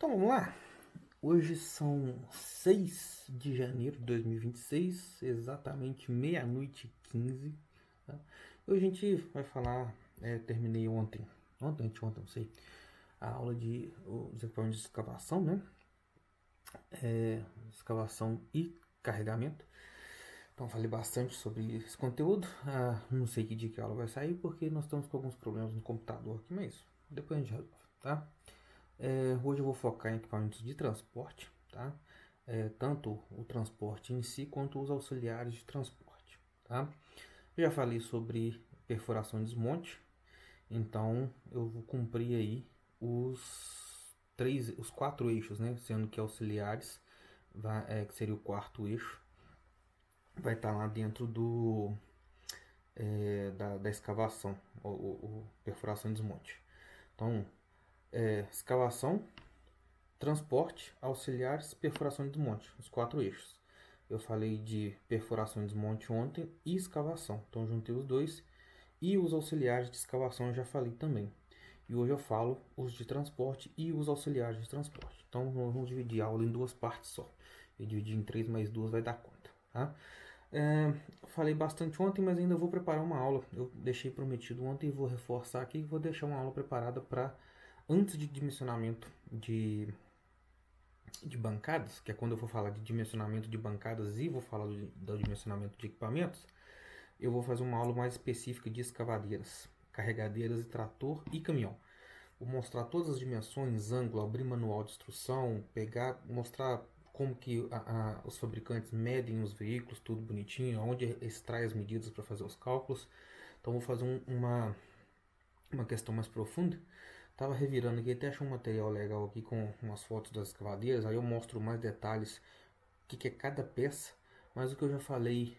Então vamos lá. Hoje são 6 de janeiro de 2026, exatamente meia-noite e 15. Tá? Hoje a gente vai falar, terminei anteontem, não sei, a aula de os equipamentos de escavação, né? Escavação e carregamento. Então falei bastante sobre esse conteúdo. Não sei que dia que a aula vai sair, porque nós estamos com alguns problemas no computador aqui, mas depois a gente resolve, tá? Hoje eu vou focar em equipamentos de transporte, tá? Tanto o transporte em si quanto os auxiliares de transporte, tá? Eu já falei sobre perfuração e desmonte, então eu vou cumprir aí os quatro eixos, né? Sendo que auxiliares, que seria o quarto eixo, vai estar lá dentro da escavação, ou perfuração e desmonte. Então, escavação, transporte, auxiliares, perfuração e desmonte, os quatro eixos. Eu falei de perfuração e desmonte ontem e escavação, então juntei os dois. E os auxiliares de escavação eu já falei também. E hoje eu falo os de transporte e os auxiliares de transporte. Então vamos dividir a aula em duas partes só. Eu dividi em 3 mais 2 vai dar conta. Tá? Falei bastante ontem, mas ainda vou preparar uma aula. Eu deixei prometido ontem e vou reforçar aqui. Vou deixar uma aula preparada para antes de dimensionamento de bancadas, que é quando eu for falar de dimensionamento de bancadas e vou falar do dimensionamento de equipamentos, eu vou fazer uma aula mais específica de escavadeiras, carregadeiras e trator e caminhão. Vou mostrar todas as dimensões, ângulo, abrir manual de instrução, mostrar como que os fabricantes medem os veículos, tudo bonitinho, onde extrai as medidas para fazer os cálculos. Então vou fazer uma questão mais profunda. Tava revirando aqui, até achei um material legal aqui com umas fotos das escavadeiras, aí eu mostro mais detalhes, o que é cada peça, mas o que eu já falei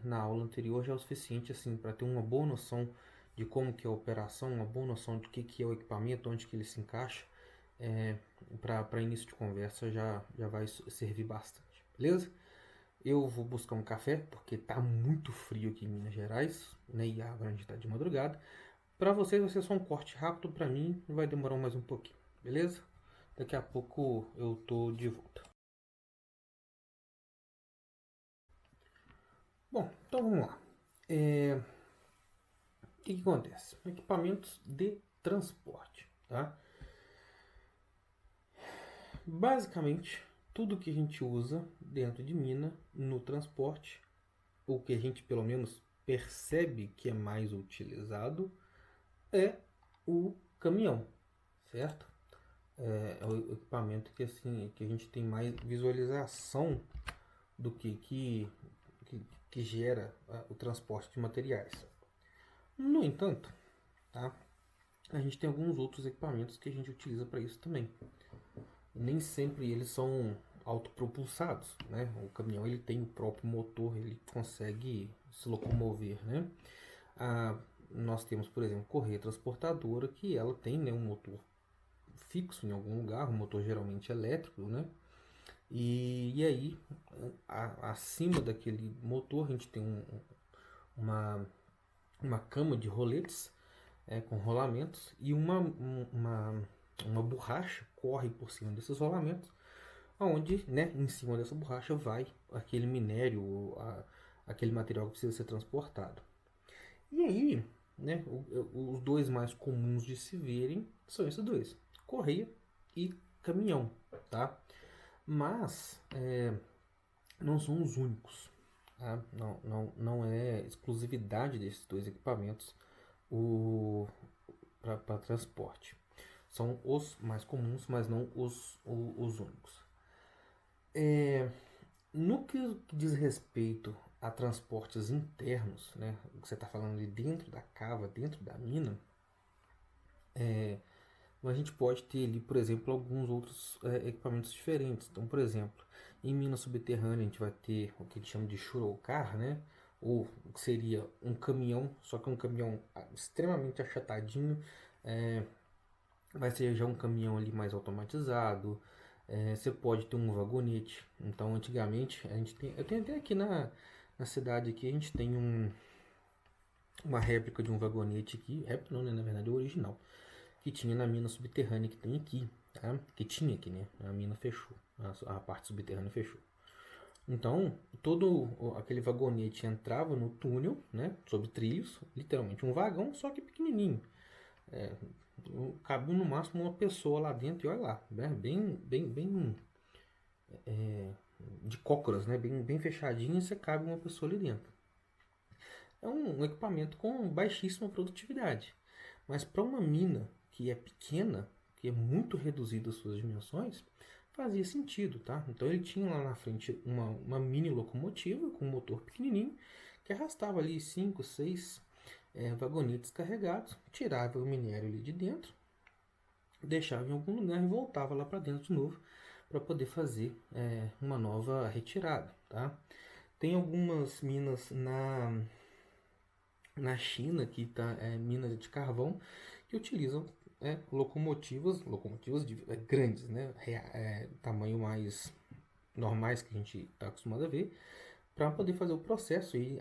na aula anterior já é o suficiente assim para ter uma boa noção de como que é a operação, uma boa noção de que é o equipamento, onde que ele se encaixa, para início de conversa já vai servir bastante, beleza? Eu vou buscar um café, porque tá muito frio aqui em Minas Gerais, né, e agora a gente tá de madrugada. Para vocês vai ser só um corte rápido, para mim vai demorar mais um pouquinho, beleza? Daqui a pouco eu tô de volta. Bom, então vamos lá. O que acontece? Equipamentos de transporte, tá? Basicamente, tudo que a gente usa dentro de mina no transporte, ou que a gente pelo menos percebe que é mais utilizado, é o caminhão, certo? É o equipamento que assim que a gente tem mais visualização do que gera o transporte de materiais. No entanto, tá? A gente tem alguns outros equipamentos que a gente utiliza para isso também. Nem sempre eles são autopropulsados, né? O caminhão ele tem o próprio motor, ele consegue se locomover, né? Nós temos, por exemplo, correia transportadora, que ela tem, né, um motor fixo em algum lugar, um motor geralmente elétrico, né? E aí, acima daquele motor, a gente tem uma, uma cama de roletes com rolamentos e uma borracha corre por cima desses rolamentos, onde, né, em cima dessa borracha vai aquele minério, aquele material que precisa ser transportado. E aí, né, os dois mais comuns de se verem são esses dois, correia e caminhão, tá? Mas não são os únicos, tá? Não é exclusividade desses dois equipamentos para transporte. São os mais comuns, mas não os únicos. No que diz respeito a transportes internos, né, o que você está falando de dentro da cava, dentro da mina, a gente pode ter ali, por exemplo, alguns outros equipamentos diferentes. Então, por exemplo, em mina subterrânea a gente vai ter o que a gente chama de shuttle car, né? Ou o que seria um caminhão, só que um caminhão extremamente achatadinho. Vai ser já um caminhão ali mais automatizado. Você pode ter um vagonete. Então, antigamente, eu tenho até aqui na cidade aqui, a gente tem uma réplica de um vagonete aqui. Réplica não, né? Na verdade, é o original. Que tinha na mina subterrânea que tem aqui. tá? Que tinha aqui, né? A mina fechou, a parte subterrânea fechou. Então, todo aquele vagonete entrava no túnel, né? Sob trilhos, literalmente um vagão, só que pequenininho. Cabia no máximo uma pessoa lá dentro e olha lá, né? Bem de cócoras, né? Bem fechadinho, você cabe uma pessoa ali dentro. É um equipamento com baixíssima produtividade. Mas para uma mina que é pequena, que é muito reduzida as suas dimensões, fazia sentido, tá? Então ele tinha lá na frente uma mini locomotiva com um motor pequenininho que arrastava ali 5, 6 vagonetes carregados, tirava o minério ali de dentro, deixava em algum lugar e voltava lá para dentro de novo para poder fazer uma nova retirada, tá? Tem algumas minas na China, que tá, minas de carvão, que utilizam locomotivas grandes, né? Tamanho mais normais que a gente está acostumado a ver, para poder fazer o processo e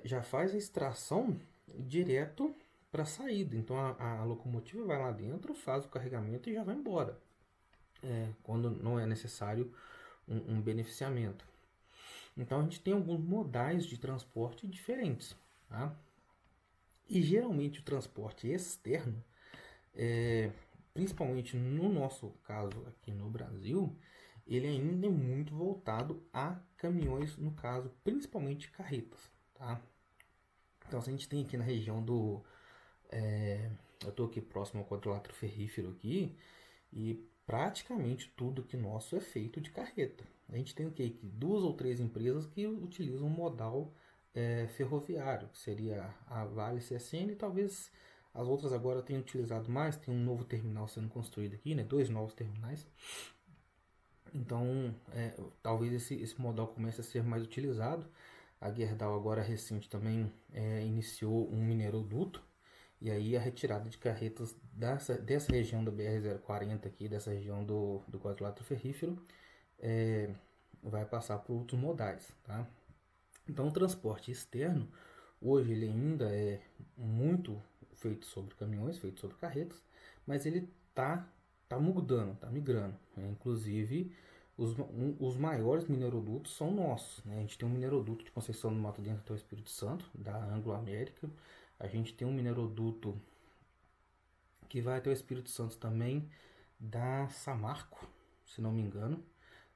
já faz a extração direto para a saída. Então a locomotiva vai lá dentro, faz o carregamento e já vai embora, quando não é necessário um beneficiamento. Então a gente tem alguns modais de transporte diferentes, tá? E geralmente o transporte externo, principalmente no nosso caso aqui no Brasil, ele ainda é muito voltado a caminhões, no caso, principalmente carretas, tá? Então, se a gente tem aqui na região do... eu estou aqui próximo ao quadrilátero ferrífero aqui, e praticamente tudo que nosso é feito de carreta. A gente tem aqui 2 ou 3 empresas que utilizam um modal ferroviário, que seria a Vale CSN, e talvez as outras agora tenham utilizado mais. Tem um novo terminal sendo construído aqui, né? 2 novos terminais. Então, talvez esse modal comece a ser mais utilizado. A Gerdau agora recente também iniciou um mineroduto, e aí a retirada de carretas dessa região da BR-040 aqui, dessa região do quadrilátero ferrífero, vai passar por outros modais, tá? Então o transporte externo, hoje ele ainda é muito feito sobre caminhões, feito sobre carretas, mas ele tá mudando, tá migrando, né? Inclusive, os maiores minerodutos são nossos, né? A gente tem um mineroduto de Conceição do Mato Dentro até o Espírito Santo, da Anglo América. A gente tem um mineroduto que vai até o Espírito Santo também, da Samarco, se não me engano.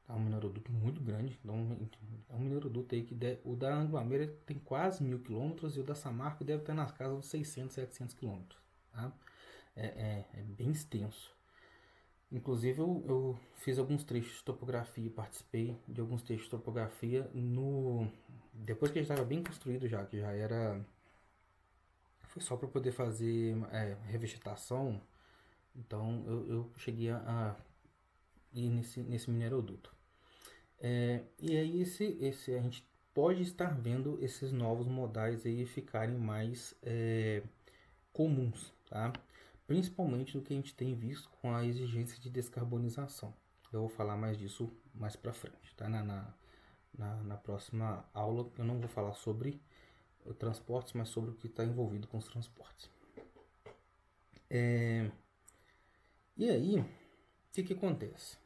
É um mineroduto muito grande. Então, é um mineroduto aí que o da Anglo América tem quase 1000 quilômetros, e o da Samarco deve estar nas casas dos 600, 700 quilômetros. Tá? É bem extenso. Inclusive eu fiz alguns trechos de topografia, participei de alguns trechos de topografia depois que ele estava bem construído já, que já era... Foi só para poder fazer revegetação. Então eu cheguei a ir nesse mineroduto. E aí a gente pode estar vendo esses novos modais aí ficarem mais comuns, tá? Principalmente no que a gente tem visto com a exigência de descarbonização. Eu vou falar mais disso mais para frente, tá? Na próxima aula eu não vou falar sobre transportes, mas sobre o que está envolvido com os transportes. E aí, o que acontece?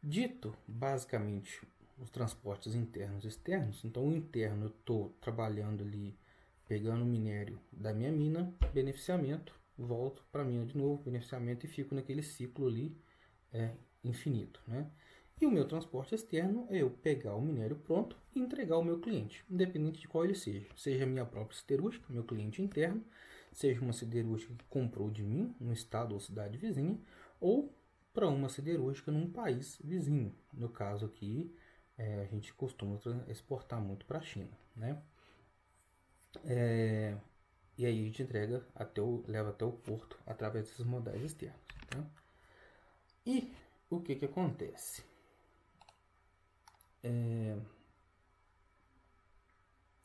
Dito basicamente os transportes internos e externos, então o interno eu estou trabalhando ali, pegando o minério da minha mina, beneficiamento, volto para a mina de novo, beneficiamento, e fico naquele ciclo ali infinito, né? E o meu transporte externo é eu pegar o minério pronto e entregar ao meu cliente, independente de qual ele seja. Seja a minha própria siderúrgica, meu cliente interno, seja uma siderúrgica que comprou de mim, no estado ou cidade vizinha, ou para uma siderúrgica num país vizinho. No caso aqui, a gente costuma exportar muito para a China, né? E aí a gente entrega leva até o porto através desses modais externos. Tá? E o que acontece?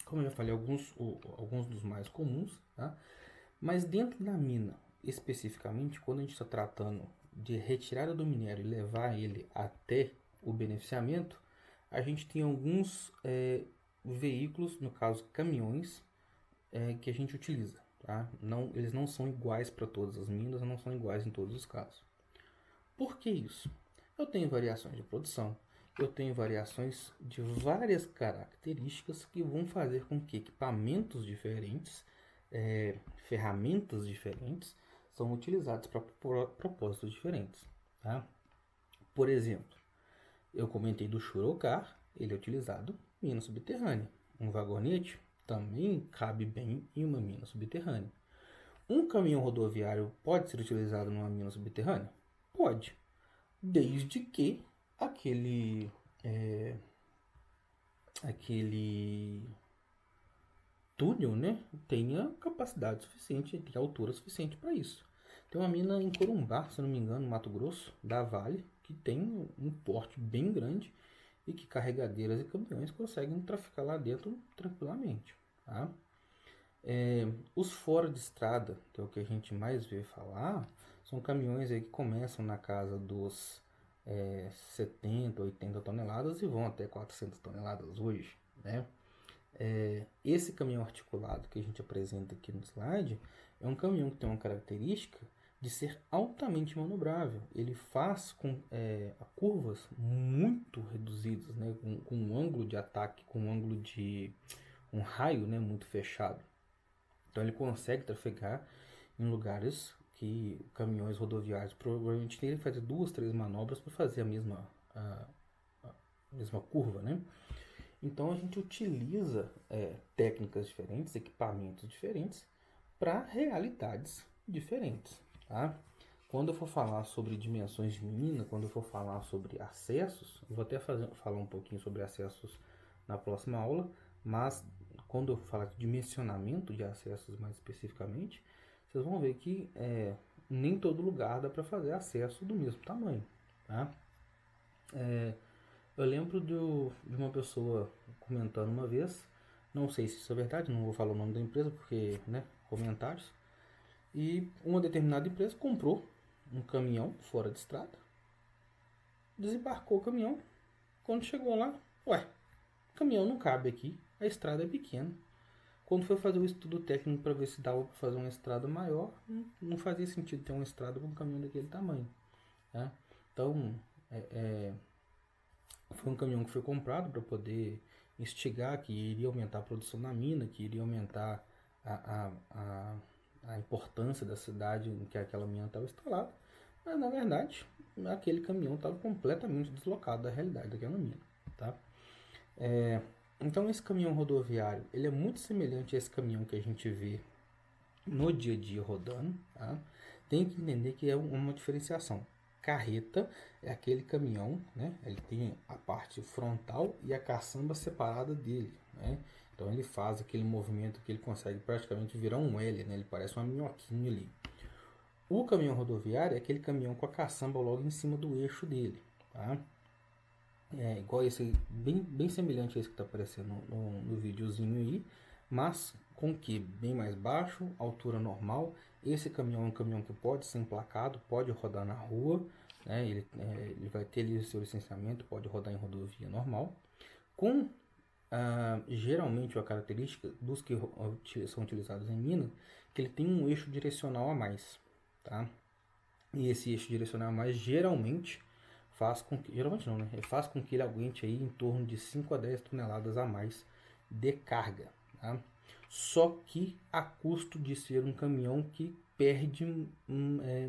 Como eu já falei, alguns dos mais comuns, tá? Mas dentro da mina, especificamente, quando a gente está tratando de retirada do minério e levar ele até o beneficiamento, a gente tem alguns veículos, no caso caminhões, que a gente utiliza. Tá? Eles não são iguais para todas as minas, não são iguais em todos os casos. Por que isso? Eu tenho variações de produção, eu tenho variações de várias características que vão fazer com que equipamentos diferentes, ferramentas diferentes, são utilizados para propósitos diferentes. Tá? Por exemplo, eu comentei do Churocar, ele é utilizado em mina subterrânea. Um vagonete também cabe bem em uma mina subterrânea. Um caminhão rodoviário pode ser utilizado numa mina subterrânea? Pode, desde que aquele túnel, né, tenha capacidade suficiente, tenha altura suficiente para isso. Tem uma mina em Corumbá, se não me engano, no Mato Grosso, da Vale, que tem um porte bem grande e que carregadeiras e caminhões conseguem traficar lá dentro tranquilamente. Tá? Os fora de estrada, que é o que a gente mais vê falar, são caminhões aí que começam na casa dos 70, 80 toneladas e vão até 400 toneladas hoje. Né? Esse caminhão articulado que a gente apresenta aqui no slide é um caminhão que tem uma característica de ser altamente manobrável. Ele faz com curvas muito reduzidas, né? com um ângulo de ataque, com um ângulo de um raio, né? muito fechado. Então ele consegue trafegar em lugares que caminhões rodoviários provavelmente teriam que fazer 2, 3 manobras para fazer a mesma curva, né? Então a gente utiliza técnicas diferentes, equipamentos diferentes para realidades diferentes. Tá? Quando eu for falar sobre dimensões de mina, quando eu for falar sobre acessos, eu vou até falar um pouquinho sobre acessos na próxima aula, mas quando eu falar de dimensionamento de acessos mais especificamente, vocês vão ver que nem todo lugar dá para fazer acesso do mesmo tamanho. Tá? Eu lembro de uma pessoa comentando uma vez, não sei se isso é verdade, não vou falar o nome da empresa porque, né, comentários, e uma determinada empresa comprou um caminhão fora de estrada, desembarcou o caminhão, quando chegou lá, o caminhão não cabe aqui, a estrada é pequena. Quando foi fazer o estudo técnico para ver se dava para fazer uma estrada maior, não fazia sentido ter uma estrada com um caminhão daquele tamanho. Tá? Então, foi um caminhão que foi comprado para poder instigar, que iria aumentar a produção na mina, que iria aumentar a importância da cidade em que aquela mina estava instalada. Mas, na verdade, aquele caminhão estava completamente deslocado da realidade daquela mina. Tá? Então, esse caminhão rodoviário ele é muito semelhante a esse caminhão que a gente vê no dia a dia rodando. Tá? Tem que entender que é uma diferenciação. Carreta é aquele caminhão, né? Ele tem a parte frontal e a caçamba separada dele, né? Então ele faz aquele movimento que ele consegue praticamente virar um L, né? Ele parece uma minhoquinha ali. O caminhão rodoviário é aquele caminhão com a caçamba logo em cima do eixo dele, tá? É igual esse, bem semelhante a esse que está aparecendo no videozinho aí, mas com que bem mais baixo, altura normal. Esse caminhão é um caminhão que pode ser emplacado, pode rodar na rua, né? Ele vai ter ali o seu licenciamento, pode rodar em rodovia normal. Com geralmente a característica dos que são utilizados em mina, que ele tem um eixo direcional a mais, tá? E esse eixo direcional a mais geralmente faz com que, geralmente não, né? Faz com que ele aguente aí em torno de 5 a 10 toneladas a mais de carga, tá? Só que a custo de ser um caminhão que perde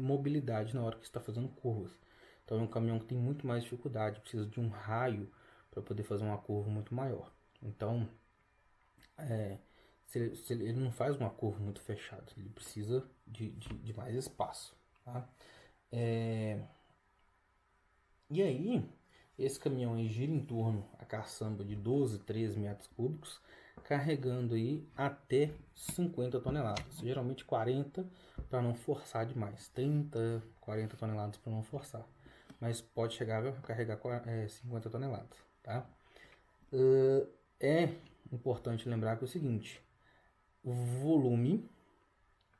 mobilidade na hora que está fazendo curvas. Então é um caminhão que tem muito mais dificuldade, precisa de um raio para poder fazer uma curva muito maior. Então, se ele não faz uma curva muito fechada, ele precisa de mais espaço. Tá? E aí, esse caminhão aí gira em torno a caçamba de 12, 13 metros cúbicos, carregando aí até 50 toneladas, geralmente 40 para não forçar demais, 30, 40 toneladas para não forçar, mas pode chegar a carregar 50 toneladas, tá? É importante lembrar que é o seguinte, o volume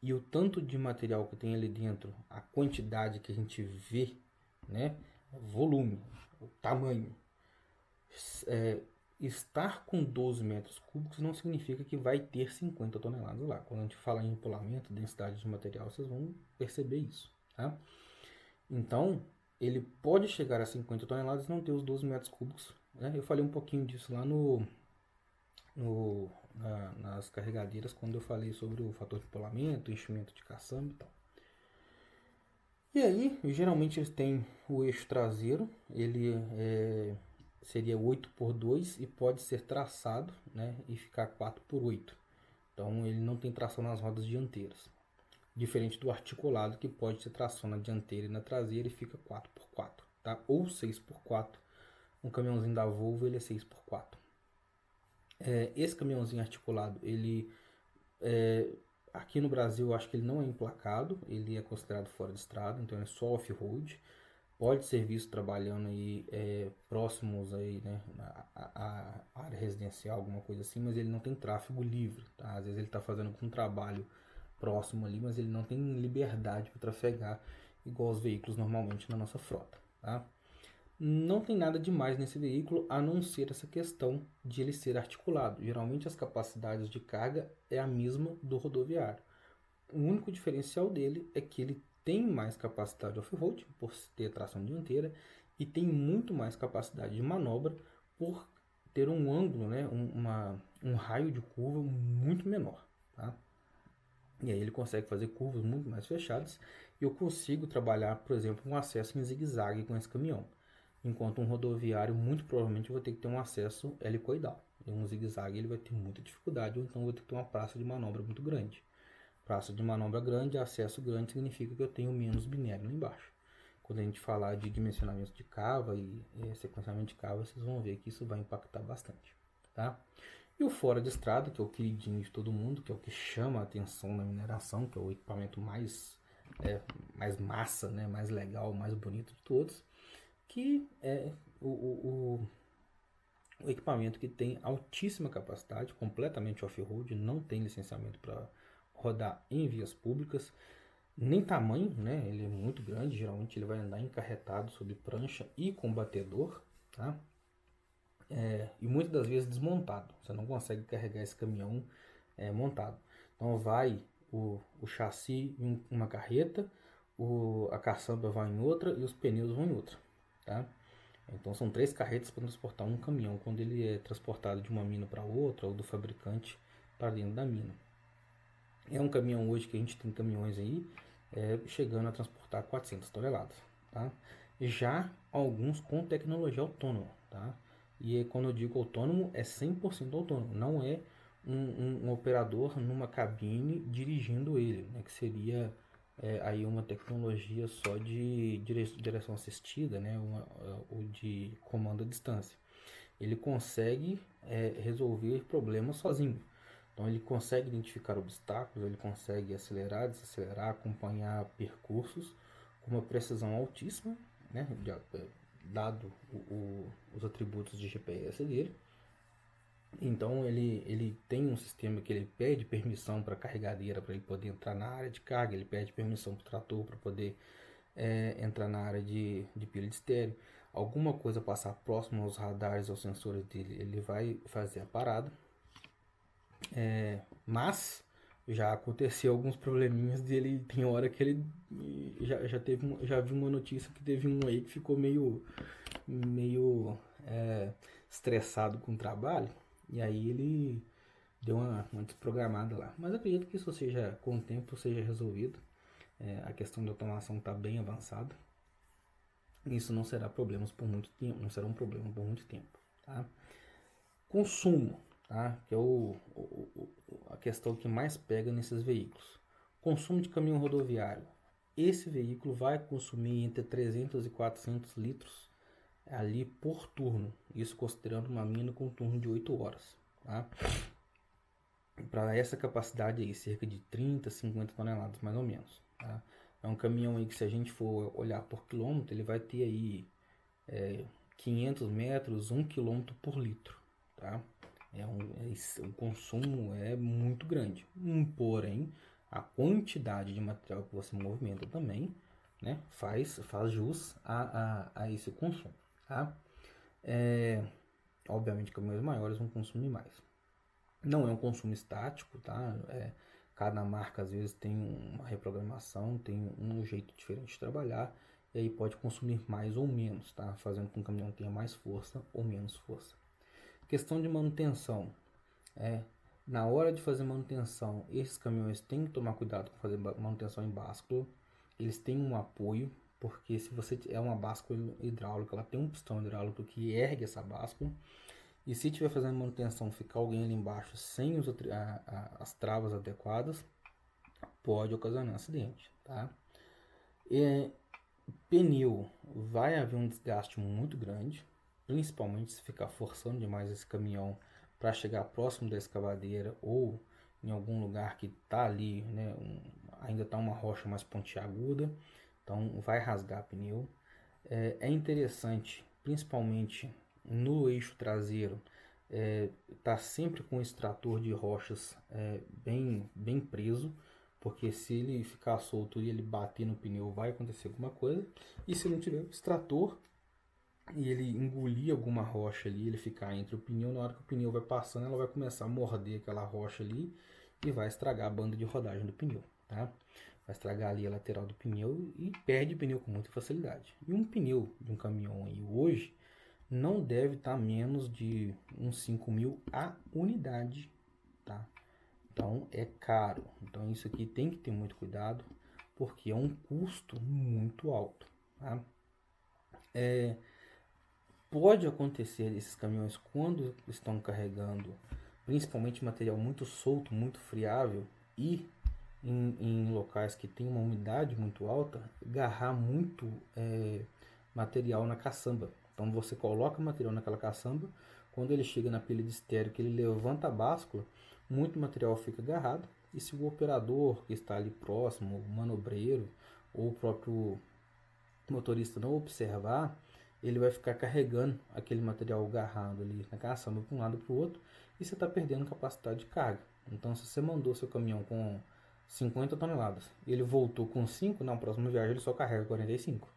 e o tanto de material que tem ali dentro, a quantidade que a gente vê, né? Volume, o tamanho. Estar com 12 metros cúbicos não significa que vai ter 50 toneladas lá. Quando a gente fala em empolamento, densidade de material, vocês vão perceber isso. Tá? Então, ele pode chegar a 50 toneladas e não ter os 12 metros cúbicos, né? Eu falei um pouquinho disso lá nas carregadeiras, quando eu falei sobre o fator de polamento, enchimento de caçamba e tal. E aí, geralmente eles têm o eixo traseiro, ele seria 8x2 e pode ser traçado, né, e ficar 4x8. Então ele não tem tração nas rodas dianteiras. Diferente do articulado, que pode ter tração na dianteira e na traseira e fica 4x4, tá? Ou 6x4. Um caminhãozinho da Volvo, ele é 6x4. Esse caminhãozinho articulado, ele aqui no Brasil eu acho que ele não é emplacado, ele é considerado fora de estrada, então é só off-road. Pode ser visto trabalhando aí próximos aí, né, a área residencial, alguma coisa assim, mas ele não tem tráfego livre, tá? Às vezes ele está fazendo um trabalho próximo ali, mas ele não tem liberdade para trafegar igual os veículos normalmente na nossa frota, tá? Não tem nada demais nesse veículo a não ser essa questão de ele ser articulado. Geralmente as capacidades de carga é a mesma do rodoviário. O único diferencial dele é que ele tem mais capacidade off-road por ter tração dianteira e tem muito mais capacidade de manobra por ter um ângulo, né, um raio de curva muito menor, tá? E aí ele consegue fazer curvas muito mais fechadas e eu consigo trabalhar, por exemplo, um acesso em zigue-zague com esse caminhão. Enquanto um rodoviário, muito provavelmente, eu vou ter que ter um acesso helicoidal. Em um zigue-zague ele vai ter muita dificuldade, ou então eu vou ter que ter uma praça de manobra muito grande. Praça de manobra grande, acesso grande, significa que eu tenho menos minério lá embaixo. Quando a gente falar de dimensionamento de cava e sequenciamento de cava, vocês vão ver que isso vai impactar bastante, tá? E o fora de estrada, que é o queridinho de todo mundo, que é o que chama a atenção na mineração, que é o equipamento mais massa, né? Mais legal, mais bonito de todos, que é o equipamento que tem altíssima capacidade, completamente off-road, não tem licenciamento para rodar em vias públicas, nem tamanho, né? Ele é muito grande, geralmente ele vai andar encarretado sob prancha e com batedor, tá? E muitas das vezes desmontado, você não consegue carregar esse caminhão montado. Então vai o chassi em uma carreta, a caçamba vai em outra e os pneus vão em outra, tá? Então são 3 carretas para transportar um caminhão quando ele é transportado de uma mina para outra ou do fabricante para dentro da mina. É um caminhão hoje que a gente tem caminhões aí chegando a transportar 400 toneladas, tá? Já alguns com tecnologia autônoma, tá? E quando eu digo autônomo, é 100% autônomo, não é um operador numa cabine dirigindo ele, né? Que seria aí uma tecnologia só de direção assistida, né? Ou de comando à distância. Ele consegue resolver problemas sozinho. Então ele consegue identificar obstáculos, ele consegue acelerar, desacelerar, acompanhar percursos com uma precisão altíssima, né? Dado os atributos de GPS dele. Então ele tem um sistema que ele pede permissão para a carregadeira para ele poder entrar na área de carga, ele pede permissão para o trator para poder entrar na área de pilha de estéreo. Alguma coisa passar próximo aos radares, aos sensores dele, ele vai fazer a parada. Mas já aconteceu alguns probleminhas dele. Tem hora que ele já vi uma notícia que teve um aí que ficou meio estressado com o trabalho, e aí ele deu uma desprogramada lá. Mas acredito que isso seja, com o tempo, seja resolvido. A questão da automação está bem avançada. Isso não será problemas por muito tempo, não será um problema por muito tempo, tá? Consumo, tá? Que é a questão que mais pega nesses veículos. Consumo de caminhão rodoviário. Esse veículo vai consumir entre 300 e 400 litros ali por turno. Isso considerando uma mina com um turno de 8 horas, tá? Para essa capacidade aí, cerca de 30, 50 toneladas mais ou menos, tá? É um caminhão aí que, se a gente for olhar por quilômetro, ele vai ter aí 500 metros, 1 quilômetro por litro, tá? O consumo é muito grande. Porém, a quantidade de material que você movimenta também, né, faz jus a esse consumo, tá? Obviamente, caminhões maiores vão consumir mais. Não é um consumo estático, tá? Cada marca às vezes tem uma reprogramação, tem um jeito diferente de trabalhar. e aí pode consumir mais ou menos, tá? Fazendo com que o caminhão tenha mais força ou menos força. Questão de manutenção. Na hora de fazer manutenção, esses caminhões têm que tomar cuidado com fazer manutenção em báscula. Eles têm um apoio, porque se você é uma báscula hidráulica, ela tem um pistão hidráulico que ergue essa báscula. E se estiver fazendo manutenção, ficar alguém ali embaixo sem as travas adequadas, pode ocasionar acidente, tá? Pneu, vai haver um desgaste muito grande, principalmente se ficar forçando demais esse caminhão para chegar próximo da escavadeira ou em algum lugar que está ali, né, ainda está uma rocha mais pontiaguda, então vai rasgar pneu. É interessante, principalmente no eixo traseiro, tá sempre com o extrator de rochas bem preso, porque se ele ficar solto e ele bater no pneu vai acontecer alguma coisa, e se não tiver extrator e ele engolir alguma rocha ali, ele ficar entre o pneu, na hora que o pneu vai passando, ela vai começar a morder aquela rocha ali e vai estragar a banda de rodagem do pneu, tá? Vai estragar ali a lateral do pneu e perde pneu com muita facilidade. E um pneu de um caminhão aí hoje não deve estar menos de uns 5 mil a unidade, tá? Então é caro. Então isso aqui tem que ter muito cuidado, porque é um custo muito alto, tá? Pode acontecer esses caminhões quando estão carregando, principalmente material muito solto, muito friável e em locais que tem uma umidade muito alta, agarrar muito material na caçamba. Então você coloca material naquela caçamba, quando ele chega na pilha de estéreo, que ele levanta a báscula, muito material fica agarrado, e se o operador que está ali próximo, o manobreiro ou o próprio motorista não observar, ele vai ficar carregando aquele material agarrado ali na caçamba para um lado para o outro, e você está perdendo capacidade de carga. Então, se você mandou seu caminhão com 50 toneladas e ele voltou com 5, na próxima viagem ele só carrega 45.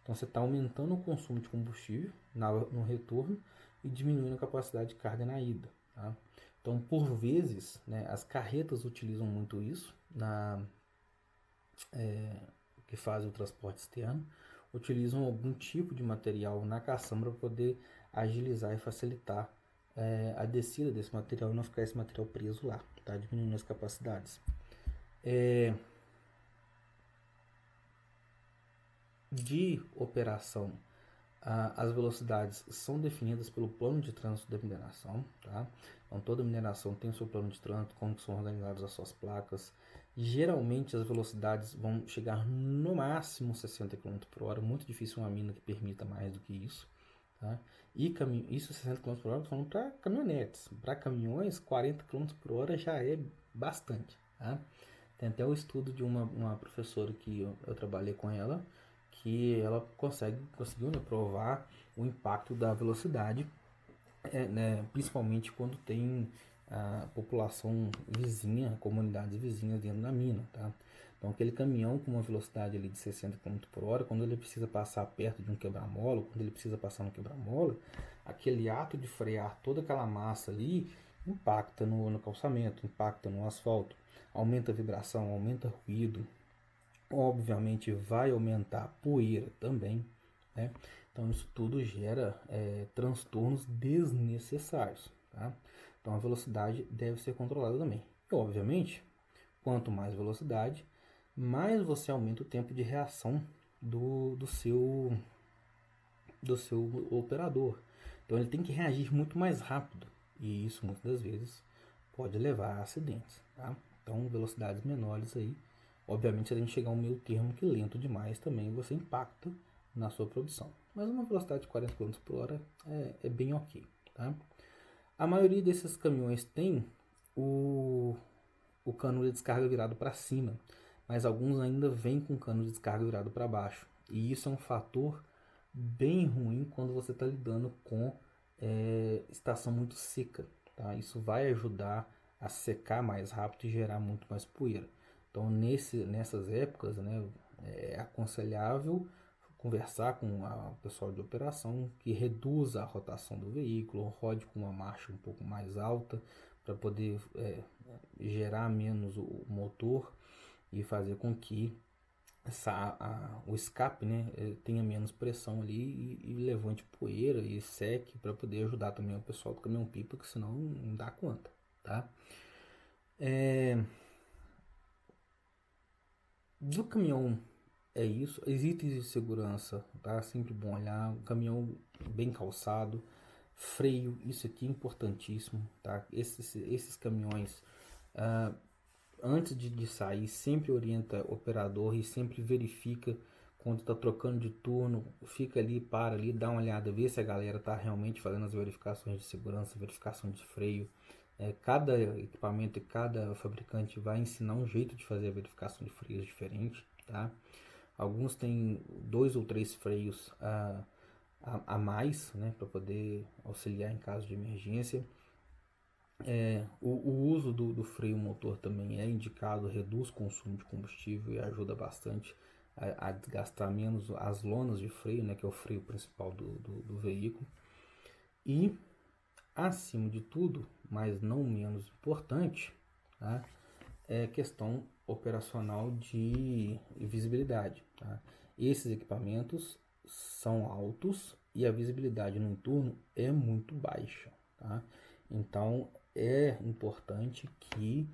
Então, você está aumentando o consumo de combustível no retorno e diminuindo a capacidade de carga na ida, tá? Então, por vezes, né, as carretas utilizam muito isso, que fazem o transporte externo, utilizam algum tipo de material na caçamba para poder agilizar e facilitar a descida desse material e não ficar esse material preso lá, tá? Diminuindo as capacidades. De operação, as velocidades são definidas pelo plano de trânsito da mineração, tá? Então toda mineração tem o seu plano de trânsito, como são organizadas as suas placas. Geralmente as velocidades vão chegar no máximo 60 km por hora, muito difícil uma mina que permita mais do que isso, tá? E isso 60 km por hora falando para caminhonetes, para caminhões 40 km por hora já é bastante, tá? Tem até o estudo de uma professora que eu trabalhei com ela, que ela conseguiu, né, provar o impacto da velocidade, né, principalmente quando tem a população vizinha, comunidades vizinhas dentro da mina, tá? Então aquele caminhão com uma velocidade ali de 60 km por hora, quando ele precisa passar perto de um quebra-mola, quando ele precisa passar no quebra-mola, aquele ato de frear toda aquela massa ali impacta no calçamento, impacta no asfalto, aumenta a vibração, aumenta o ruído, obviamente vai aumentar a poeira também, né? Então isso tudo gera transtornos desnecessários, tá? Então a velocidade deve ser controlada também. E obviamente, quanto mais velocidade, mais você aumenta o tempo de reação do seu operador. Então ele tem que reagir muito mais rápido, e isso muitas das vezes pode levar a acidentes, tá? Então velocidades menores aí, obviamente, se a gente chegar a um meio termo que lento demais também você impacta na sua produção. Mas uma velocidade de 40 km por hora é bem ok, tá? A maioria desses caminhões tem o cano de descarga virado para cima, mas alguns ainda vêm com o cano de descarga virado para baixo. E isso é um fator bem ruim quando você está lidando com estação muito seca, tá? Isso vai ajudar a secar mais rápido e gerar muito mais poeira. Então nessas épocas, né, é aconselhável conversar com o pessoal de operação que reduza a rotação do veículo, rode com uma marcha um pouco mais alta para poder gerar menos o motor e fazer com que o escape, né, tenha menos pressão ali e levante poeira e seque para poder ajudar também o pessoal do caminhão-pipa, que senão não dá conta, tá? Do caminhão é isso, os itens de segurança, tá? Sempre bom olhar, um caminhão bem calçado, freio, isso aqui é importantíssimo, tá? Esses caminhões, antes de sair, sempre orienta o operador e sempre verifica quando está trocando de turno, fica ali, para ali, dá uma olhada, vê se a galera está realmente fazendo as verificações de segurança, verificação de freio. Cada equipamento e cada fabricante vai ensinar um jeito de fazer a verificação de freios diferente, tá? Alguns têm 2 ou 3 freios a mais, né, para poder auxiliar em caso de emergência. O uso do freio motor também é indicado, reduz o consumo de combustível e ajuda bastante a desgastar menos as lonas de freio, né, que é o freio principal do veículo. E, acima de tudo, mas não menos importante, tá, é questão operacional de visibilidade. Tá? Esses equipamentos são altos e a visibilidade no entorno é muito baixa. Tá? Então é importante que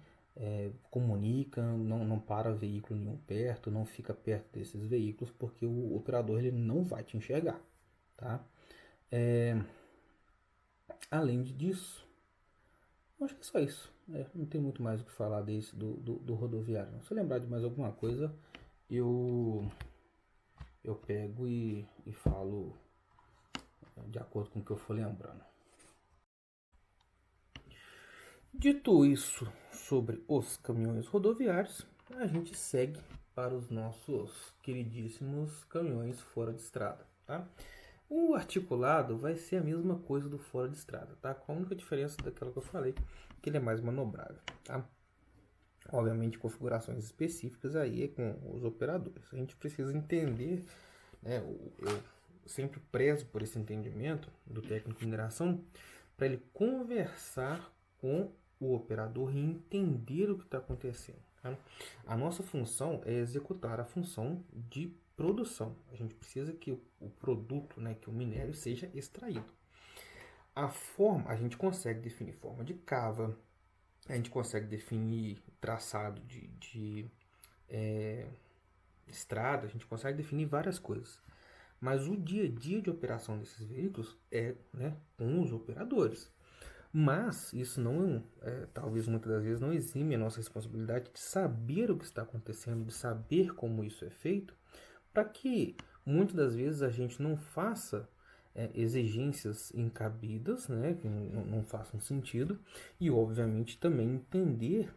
comunica, não para veículo nenhum perto, não fica perto desses veículos, porque o operador ele não vai te enxergar. Tá? Além disso, acho que é só isso. Não tem muito mais o que falar desse do rodoviário. Se eu lembrar de mais alguma coisa, eu pego e falo de acordo com o que eu for lembrando. Dito isso sobre os caminhões rodoviários, a gente segue para os nossos queridíssimos caminhões fora de estrada, tá? O articulado vai ser a mesma coisa do fora de estrada, tá? Com a única diferença daquela que eu falei, que ele é mais manobrável, tá? Obviamente, configurações específicas aí é com os operadores. A gente precisa entender, né? Eu sempre prezo por esse entendimento do técnico de mineração para ele conversar com o operador e entender o que está acontecendo. Tá? A nossa função é executar a função de produção. A gente precisa que o produto, né, que o minério seja extraído. A forma, a gente consegue definir forma de cava, a gente consegue definir traçado de estrada, a gente consegue definir várias coisas. Mas o dia a dia de operação desses veículos é, né, com os operadores. Mas isso não, talvez muitas das vezes não exime a nossa responsabilidade de saber o que está acontecendo, de saber como isso é feito, para que muitas das vezes a gente não faça exigências incabidas, né, que não façam sentido, e obviamente também entender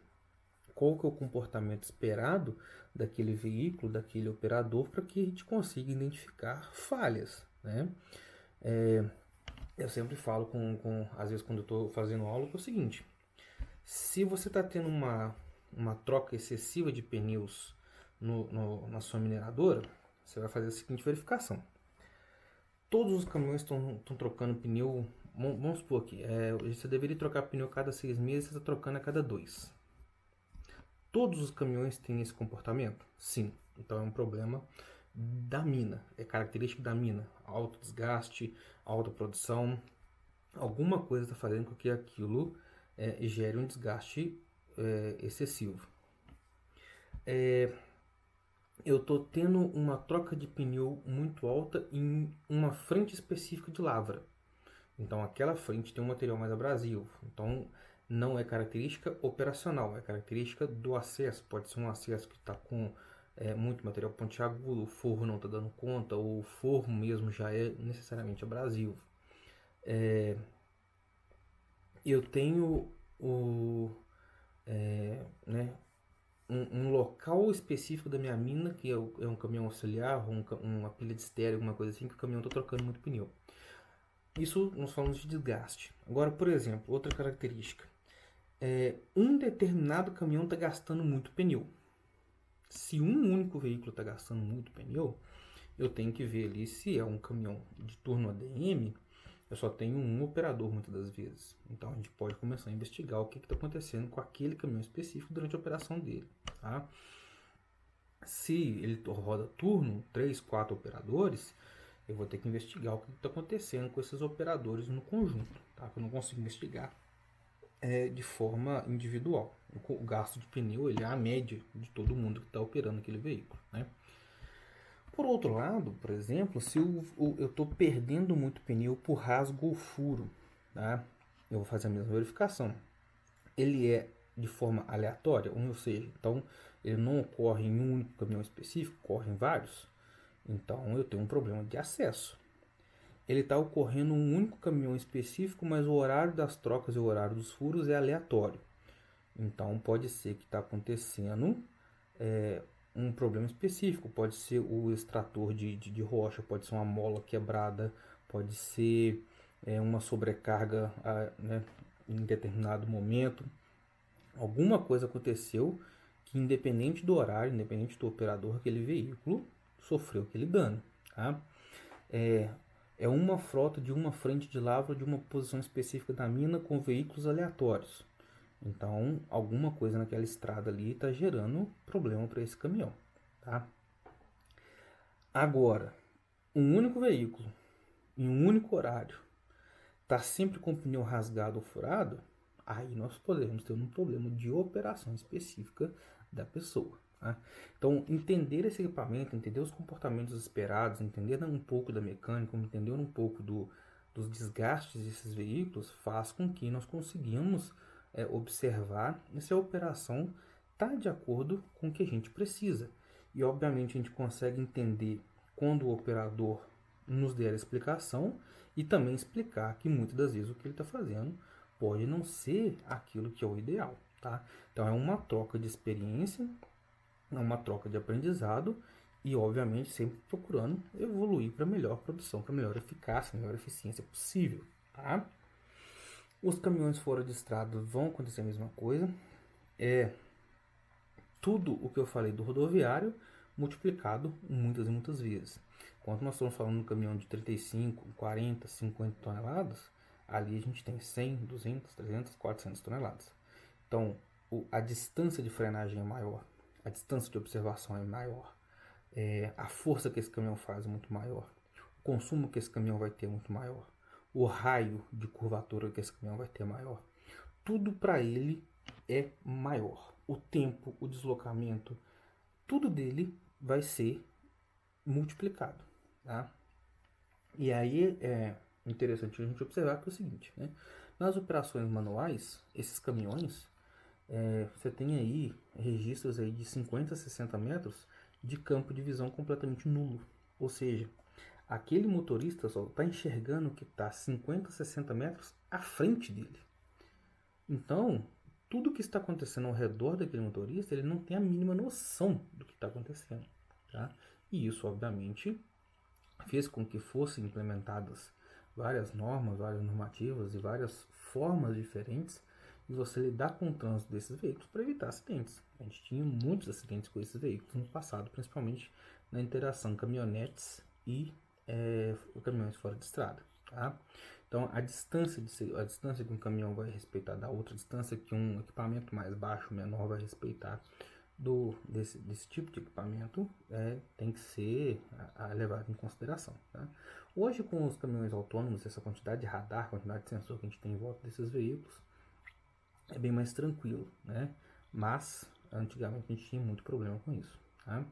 qual que é o comportamento esperado daquele veículo, daquele operador, para que a gente consiga identificar falhas, né? Eu sempre falo às vezes quando eu estou fazendo aula, que é o seguinte: se você está tendo uma troca excessiva de pneus na sua mineradora, você vai fazer a seguinte verificação. Todos os caminhões estão trocando pneu, vamos supor aqui, você deveria trocar pneu a cada 6 meses, você está trocando a cada 2. Todos os caminhões têm esse comportamento? Sim. Então é um problema da mina, é característico da mina, alto desgaste, alta produção, alguma coisa está fazendo com que aquilo gere um desgaste excessivo. Eu estou tendo uma troca de pneu muito alta em uma frente específica de lavra. Então aquela frente tem um material mais abrasivo. Então não é característica operacional, é característica do acesso. Pode ser um acesso que está com muito material pontiagudo, o forro não está dando conta, ou o forro mesmo já é necessariamente abrasivo. Eu tenho um local específico da minha mina, que é um caminhão auxiliar, uma pilha de estéreo, alguma coisa assim, que o caminhão está trocando muito pneu. Isso nós falamos de desgaste. Agora, por exemplo, outra característica. Um determinado caminhão está gastando muito pneu. Se um único veículo está gastando muito pneu, eu tenho que ver ali se é um caminhão de turno ADM. Eu só tenho um operador muitas das vezes. Então a gente pode começar a investigar o que está acontecendo com aquele caminhão específico durante a operação dele. Tá? Se ele roda turno, 3, 4 operadores, eu vou ter que investigar o que está acontecendo com esses operadores no conjunto, tá? Eu não consigo investigar de forma individual. O gasto de pneu ele é a média de todo mundo que está operando aquele veículo, né? Por outro lado, por exemplo, se eu estou perdendo muito pneu por rasgo ou furo, tá? Eu vou fazer a mesma verificação. Ele é de forma aleatória, ou seja, então ele não ocorre em um único caminhão específico, ocorre em vários. Então eu tenho um problema de acesso. Ele está ocorrendo em um único caminhão específico, mas o horário das trocas e o horário dos furos é aleatório. Então pode ser que está acontecendo um problema específico. Pode ser o extrator de rocha, pode ser uma mola quebrada, pode ser uma sobrecarga né, em determinado momento. Alguma coisa aconteceu que, independente do horário, independente do operador, aquele veículo sofreu aquele dano. Tá? É uma frota de uma frente de lavra de uma posição específica da mina com veículos aleatórios. Então, alguma coisa naquela estrada ali está gerando problema para esse caminhão. Tá? Agora, um único veículo, em um único horário, está sempre com o pneu rasgado ou furado, aí nós podemos ter um problema de operação específica da pessoa. Tá? Então, entender esse equipamento, entender os comportamentos esperados, entender um pouco da mecânica, entender um pouco dos desgastes desses veículos, faz com que nós conseguimos observar se a operação está de acordo com o que a gente precisa. E, obviamente, a gente consegue entender quando o operador nos der a explicação e também explicar que muitas das vezes o que ele está fazendo pode não ser aquilo que é o ideal. Tá? Então, é uma troca de experiência, é uma troca de aprendizado e, obviamente, sempre procurando evoluir para melhor produção, para melhor eficácia, melhor eficiência possível. Tá? Os caminhões fora de estrada vão acontecer a mesma coisa. Tudo o que eu falei do rodoviário multiplicado muitas e muitas vezes. Quando nós estamos falando de um caminhão de 35, 40, 50 toneladas, ali a gente tem 100, 200, 300, 400 toneladas. Então, a distância de frenagem é maior, a distância de observação é maior, a força que esse caminhão faz é muito maior, o consumo que esse caminhão vai ter é muito maior, o raio de curvatura que esse caminhão vai ter é maior. Tudo para ele é maior. O tempo, o deslocamento, tudo dele vai ser multiplicado. Tá? E aí é interessante a gente observar que é o seguinte, né? Nas operações manuais, esses caminhões, você tem aí registros aí de 50 a 60 metros de campo de visão completamente nulo. Ou seja, aquele motorista só está enxergando que está 50 a 60 metros à frente dele. Então, tudo que está acontecendo ao redor daquele motorista, ele não tem a mínima noção do que está acontecendo. Tá? E isso, obviamente, fez com que fossem implementadas várias normas, várias normativas e várias formas diferentes de você lidar com o trânsito desses veículos para evitar acidentes. A gente tinha muitos acidentes com esses veículos no passado, principalmente na interação caminhonetes e caminhões fora de estrada. Tá? Então, a distância que um caminhão vai respeitar da outra, a distância que um equipamento mais baixo, menor, vai respeitar desse tipo de equipamento tem que ser levado em consideração. Tá? Hoje, com os caminhões autônomos, essa quantidade de radar, quantidade de sensor que a gente tem em volta desses veículos, é bem mais tranquilo, né? Mas, antigamente, a gente tinha muito problema com isso. Tá?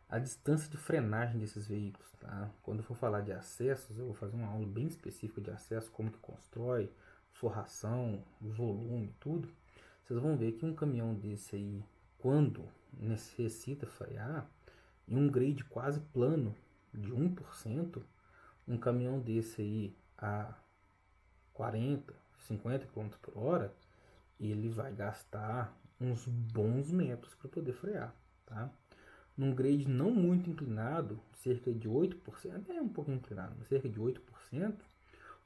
A distância de frenagem desses veículos. Tá? Quando eu for falar de acessos, eu vou fazer uma aula bem específica de acesso, como que constrói, forração, volume, tudo. Vocês vão ver que um caminhão desse aí, quando necessita frear, em um grade quase plano de 1%, um caminhão desse aí a 40, 50 km por hora, ele vai gastar uns bons metros para poder frear. Tá? Num grade não muito inclinado, cerca de 8%, um pouquinho inclinado, mas cerca de 8%,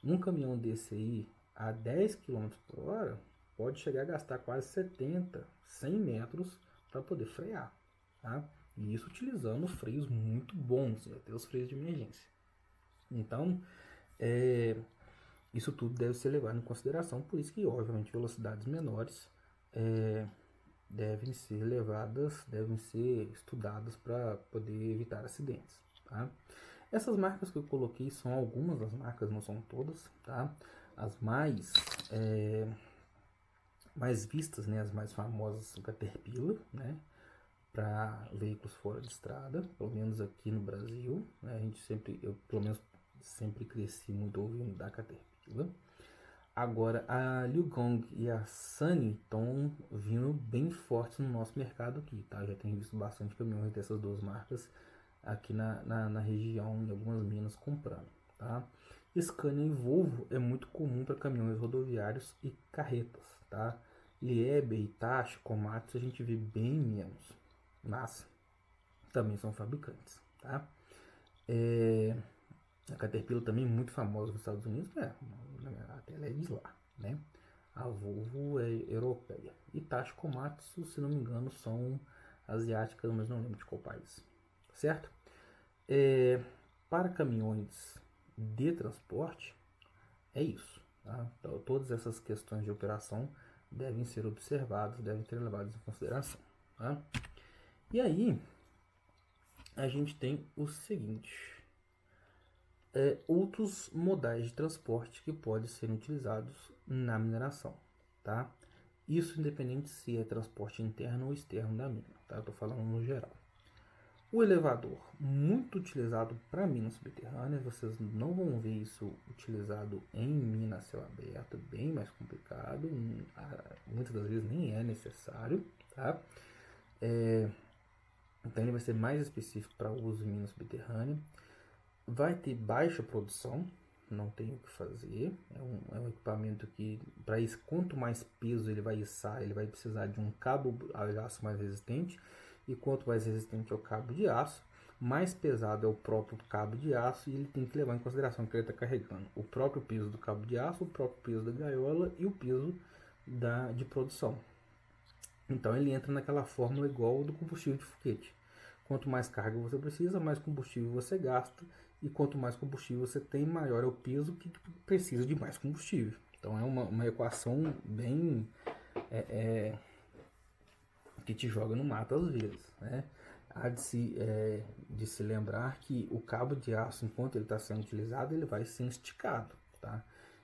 um caminhão desse aí a 10 km por hora pode chegar a gastar quase 70, 100 metros para poder frear. Tá? E isso utilizando freios muito bons, até os freios de emergência. Então, isso tudo deve ser levado em consideração, por isso que, obviamente, velocidades menores devem ser levadas, devem ser estudadas para poder evitar acidentes, tá? Essas marcas que eu coloquei são algumas das marcas, não são todas, tá? As mais vistas, né, as mais famosas são Caterpillar, né, para veículos fora de estrada, pelo menos aqui no Brasil, né, eu pelo menos sempre cresci muito ouvindo da Caterpillar. Agora, a Liugong e a Sunny estão vindo bem fortes no nosso mercado aqui, tá? Já tenho visto bastante caminhões dessas duas marcas aqui na região, em algumas minas comprando, tá? Scania e Volvo é muito comum para caminhões rodoviários e carretas, tá? Liebherr, Hitachi, Komatsu a gente vê bem menos, mas também são fabricantes, tá? A Caterpillar também é muito famosa nos Estados Unidos, até ela é de lá, né? A Volvo é europeia. Hitachi e Komatsu, se não me engano, são asiáticas, mas não lembro de qual país, certo? Para caminhões de transporte, é isso, tá? Então, todas essas questões de operação devem ser observadas, devem ser levadas em consideração, tá? E aí, a gente tem o seguinte: outros modais de transporte que podem ser utilizados na mineração, tá? Isso independente se é transporte interno ou externo da mina, tá? Eu tô falando no geral. O elevador, muito utilizado para minas subterrâneas, vocês não vão ver isso utilizado em mina a céu aberto, bem mais complicado, muitas das vezes nem é necessário, tá? Então ele vai ser mais específico para uso em mina subterrânea. Vai ter baixa produção, não tem o que fazer, é um equipamento que, para isso, quanto mais peso ele vai içar, ele vai precisar de um cabo de aço mais resistente, e quanto mais resistente é o cabo de aço, mais pesado é o próprio cabo de aço, e ele tem que levar em consideração que ele está carregando o próprio peso do cabo de aço, o próprio peso da gaiola e o peso de produção. Então ele entra naquela fórmula igual do combustível de foguete. Quanto mais carga você precisa, mais combustível você gasta, e quanto mais combustível você tem, maior é o peso que precisa de mais combustível. Então é uma equação bem que te joga no mato às vezes, né? Há de se lembrar que o cabo de aço, enquanto ele está sendo utilizado, ele vai ser esticado, tá?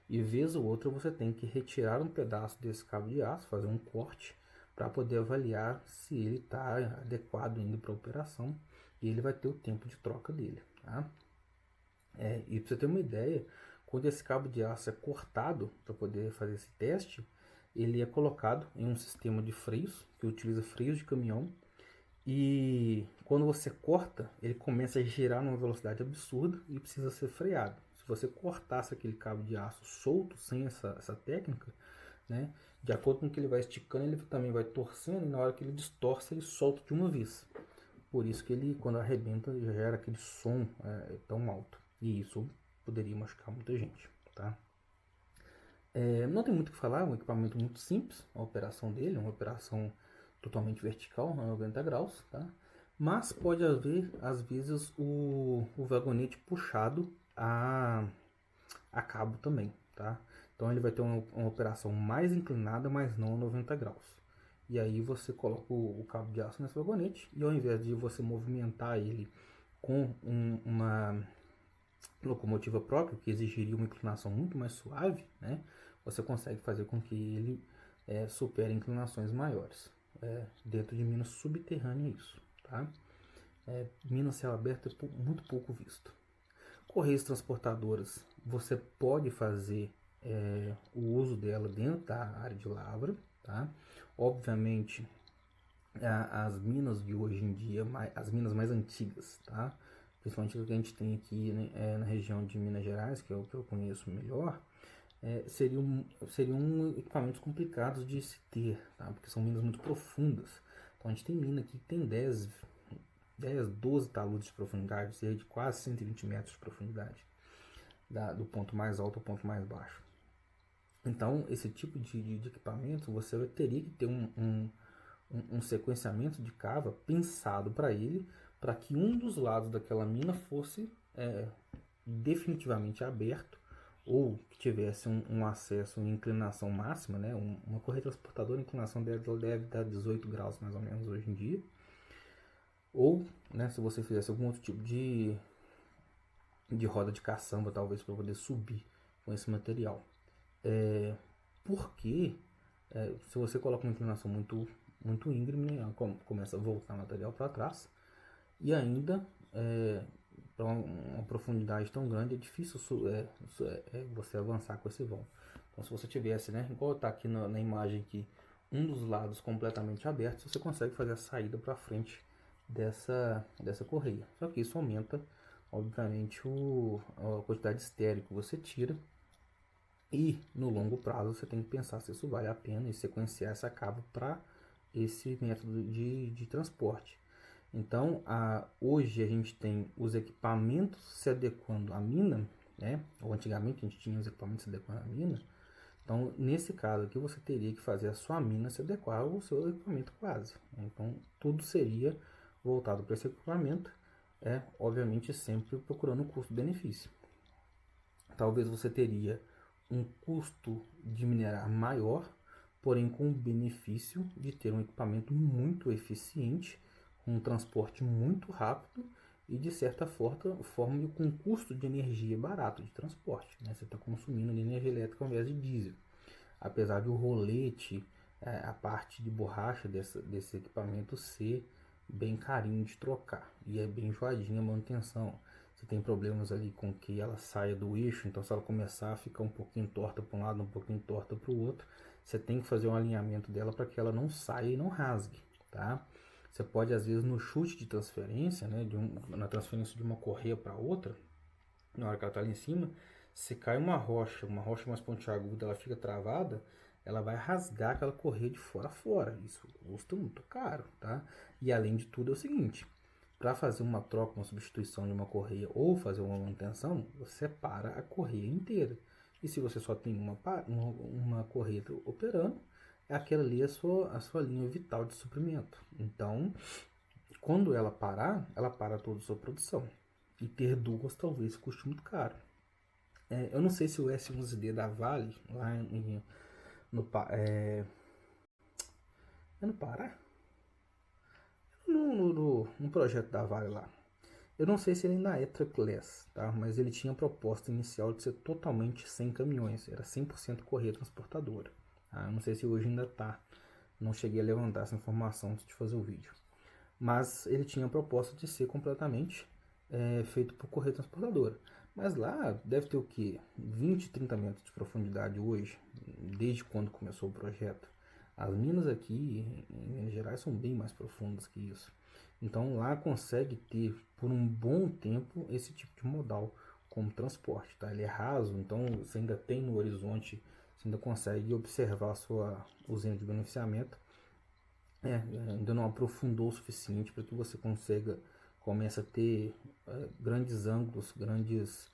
E vez ou outra você tem que retirar um pedaço desse cabo de aço, fazer um corte, para poder avaliar se ele está adequado ainda para a operação, e ele vai ter o tempo de troca dele, tá? E para você ter uma ideia, quando esse cabo de aço é cortado para poder fazer esse teste, ele é colocado em um sistema de freios, que utiliza freios de caminhão, e quando você corta, ele começa a girar numa velocidade absurda e precisa ser freado. Se você cortasse aquele cabo de aço solto, sem essa técnica, né, de acordo com o que ele vai esticando, ele também vai torcendo, e na hora que ele distorce, ele solta de uma vez. Por isso que ele, quando arrebenta, gera aquele som tão alto. E isso poderia machucar muita gente, tá? Não tem muito o que falar, é um equipamento muito simples, a operação dele, é uma operação totalmente vertical, a 90 graus, tá? Mas pode haver, às vezes, o vagonete puxado a cabo também, tá? Então ele vai ter uma operação mais inclinada, mas não a 90 graus. E aí você coloca o cabo de aço nesse vagonete, e ao invés de você movimentar ele com uma locomotiva própria, que exigiria uma inclinação muito mais suave, né, você consegue fazer com que ele supere inclinações maiores. Dentro de minas subterrâneas isso, tá? Minas céu aberto é muito pouco visto. Correias transportadoras, você pode fazer o uso dela dentro da área de lavra, tá? Obviamente, as minas de hoje em dia, as minas mais antigas, tá? Principalmente o que a gente tem aqui, né, na região de Minas Gerais, que é o que eu conheço melhor, seriam equipamentos complicados de se ter, tá? Porque são minas muito profundas. Então a gente tem mina aqui que tem 10, 12 taludes de profundidade, seja de quase 120 metros de profundidade, do ponto mais alto ao ponto mais baixo. Então esse tipo de equipamento você teria que ter um sequenciamento de cava pensado para ele, para que um dos lados daquela mina fosse definitivamente aberto, ou que tivesse um acesso em inclinação máxima, né? Uma correia transportadora, a inclinação dela deve dar 18 graus mais ou menos hoje em dia. Ou, né, se você fizesse algum outro tipo de roda de caçamba, talvez para poder subir com esse material. Porque se você coloca uma inclinação muito íngreme, ela começa a voltar o material para trás. E ainda, para uma profundidade tão grande, é difícil você avançar com esse vão. Então, se você tivesse, né, igual está aqui na imagem aqui, um dos lados completamente aberto, você consegue fazer a saída para frente dessa correia. Só que isso aumenta, obviamente, a quantidade de estéreo que você tira. E no longo prazo você tem que pensar se isso vale a pena e sequenciar essa cabo para esse método de transporte. Então, hoje a gente tem os equipamentos se adequando à mina, né? Ou antigamente a gente tinha os equipamentos se adequando à mina. Então, nesse caso aqui, você teria que fazer a sua mina se adequar ao seu equipamento quase. Então, tudo seria voltado para esse equipamento, obviamente sempre procurando o custo-benefício. Talvez você teria um custo de minerar maior, porém com o benefício de ter um equipamento muito eficiente, com um transporte muito rápido e de certa forma com um custo de energia barato de transporte. Né? Você está consumindo energia elétrica ao invés de diesel. Apesar de o rolete, a parte de borracha desse equipamento ser bem carinho de trocar e é bem enjoadinha a manutenção. Você tem problemas ali com que ela saia do eixo, então se ela começar a ficar um pouquinho torta para um lado, um pouquinho torta para o outro, você tem que fazer um alinhamento dela para que ela não saia e não rasgue, tá? Você pode às vezes no chute de transferência, né, na transferência de uma correia para outra, na hora que ela está ali em cima, se cai uma rocha mais pontiaguda, ela fica travada, ela vai rasgar aquela correia de fora a fora. Isso custa muito caro, tá? E além de tudo é o seguinte, para fazer uma troca, uma substituição de uma correia ou fazer uma manutenção, você para a correia inteira. E se você só tem uma correia operando, aquela ali é a sua linha vital de suprimento. Então, quando ela para toda a sua produção. E ter duas talvez custe muito caro. Eu não sei se o S11D da Vale, lá no Pará? No projeto da Vale lá. Eu não sei se ele ainda é truckless, tá? Mas ele tinha a proposta inicial de ser totalmente sem caminhões. Era 100% correia transportadora. Tá? Eu não sei se hoje ainda tá. Não cheguei a levantar essa informação antes de fazer o vídeo. Mas ele tinha a proposta de ser completamente feito por correia transportadora. Mas lá deve ter o que? 20, 30 metros de profundidade hoje, desde quando começou o projeto. As minas aqui em Minas Gerais são bem mais profundas que isso. Então lá consegue ter por um bom tempo esse tipo de modal como transporte. Tá? Ele é raso, então você ainda tem no horizonte, você ainda consegue observar a sua usina de beneficiamento. Ainda não aprofundou o suficiente para que você comece a ter grandes ângulos, grandes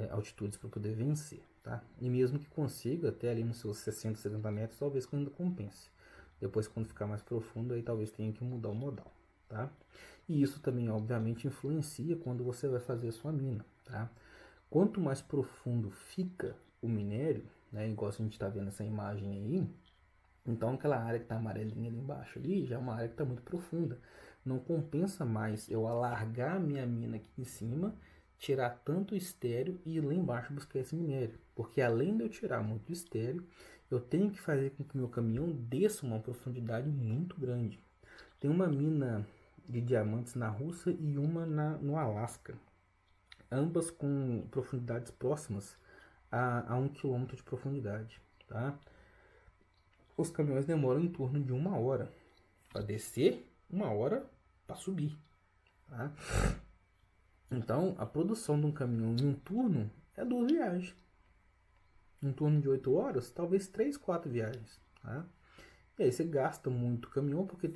altitudes para poder vencer, tá? E mesmo que consiga até ali nos seus 60, 70 metros, talvez ainda compense. Depois, quando ficar mais profundo, aí talvez tenha que mudar o modal, tá? E isso também, obviamente, influencia quando você vai fazer a sua mina, tá? Quanto mais profundo fica o minério, né, igual a gente está vendo essa imagem aí, então aquela área que está amarelinha ali embaixo ali, já é uma área que está muito profunda. Não compensa mais eu alargar a minha mina aqui em cima, tirar tanto estéreo e ir lá embaixo buscar esse minério. Porque além de eu tirar muito estéreo, eu tenho que fazer com que o meu caminhão desça uma profundidade muito grande. Tem uma mina de diamantes na Rússia e uma no Alasca. Ambas com profundidades próximas a 1 km de profundidade, tá? Os caminhões demoram em torno de 1 hora para descer, 1 hora para subir. Tá? Então, a produção de um caminhão em um turno é 2 viagens. Um turno de 8 horas, talvez 3, 4 viagens. Tá? E aí você gasta muito caminhão, porque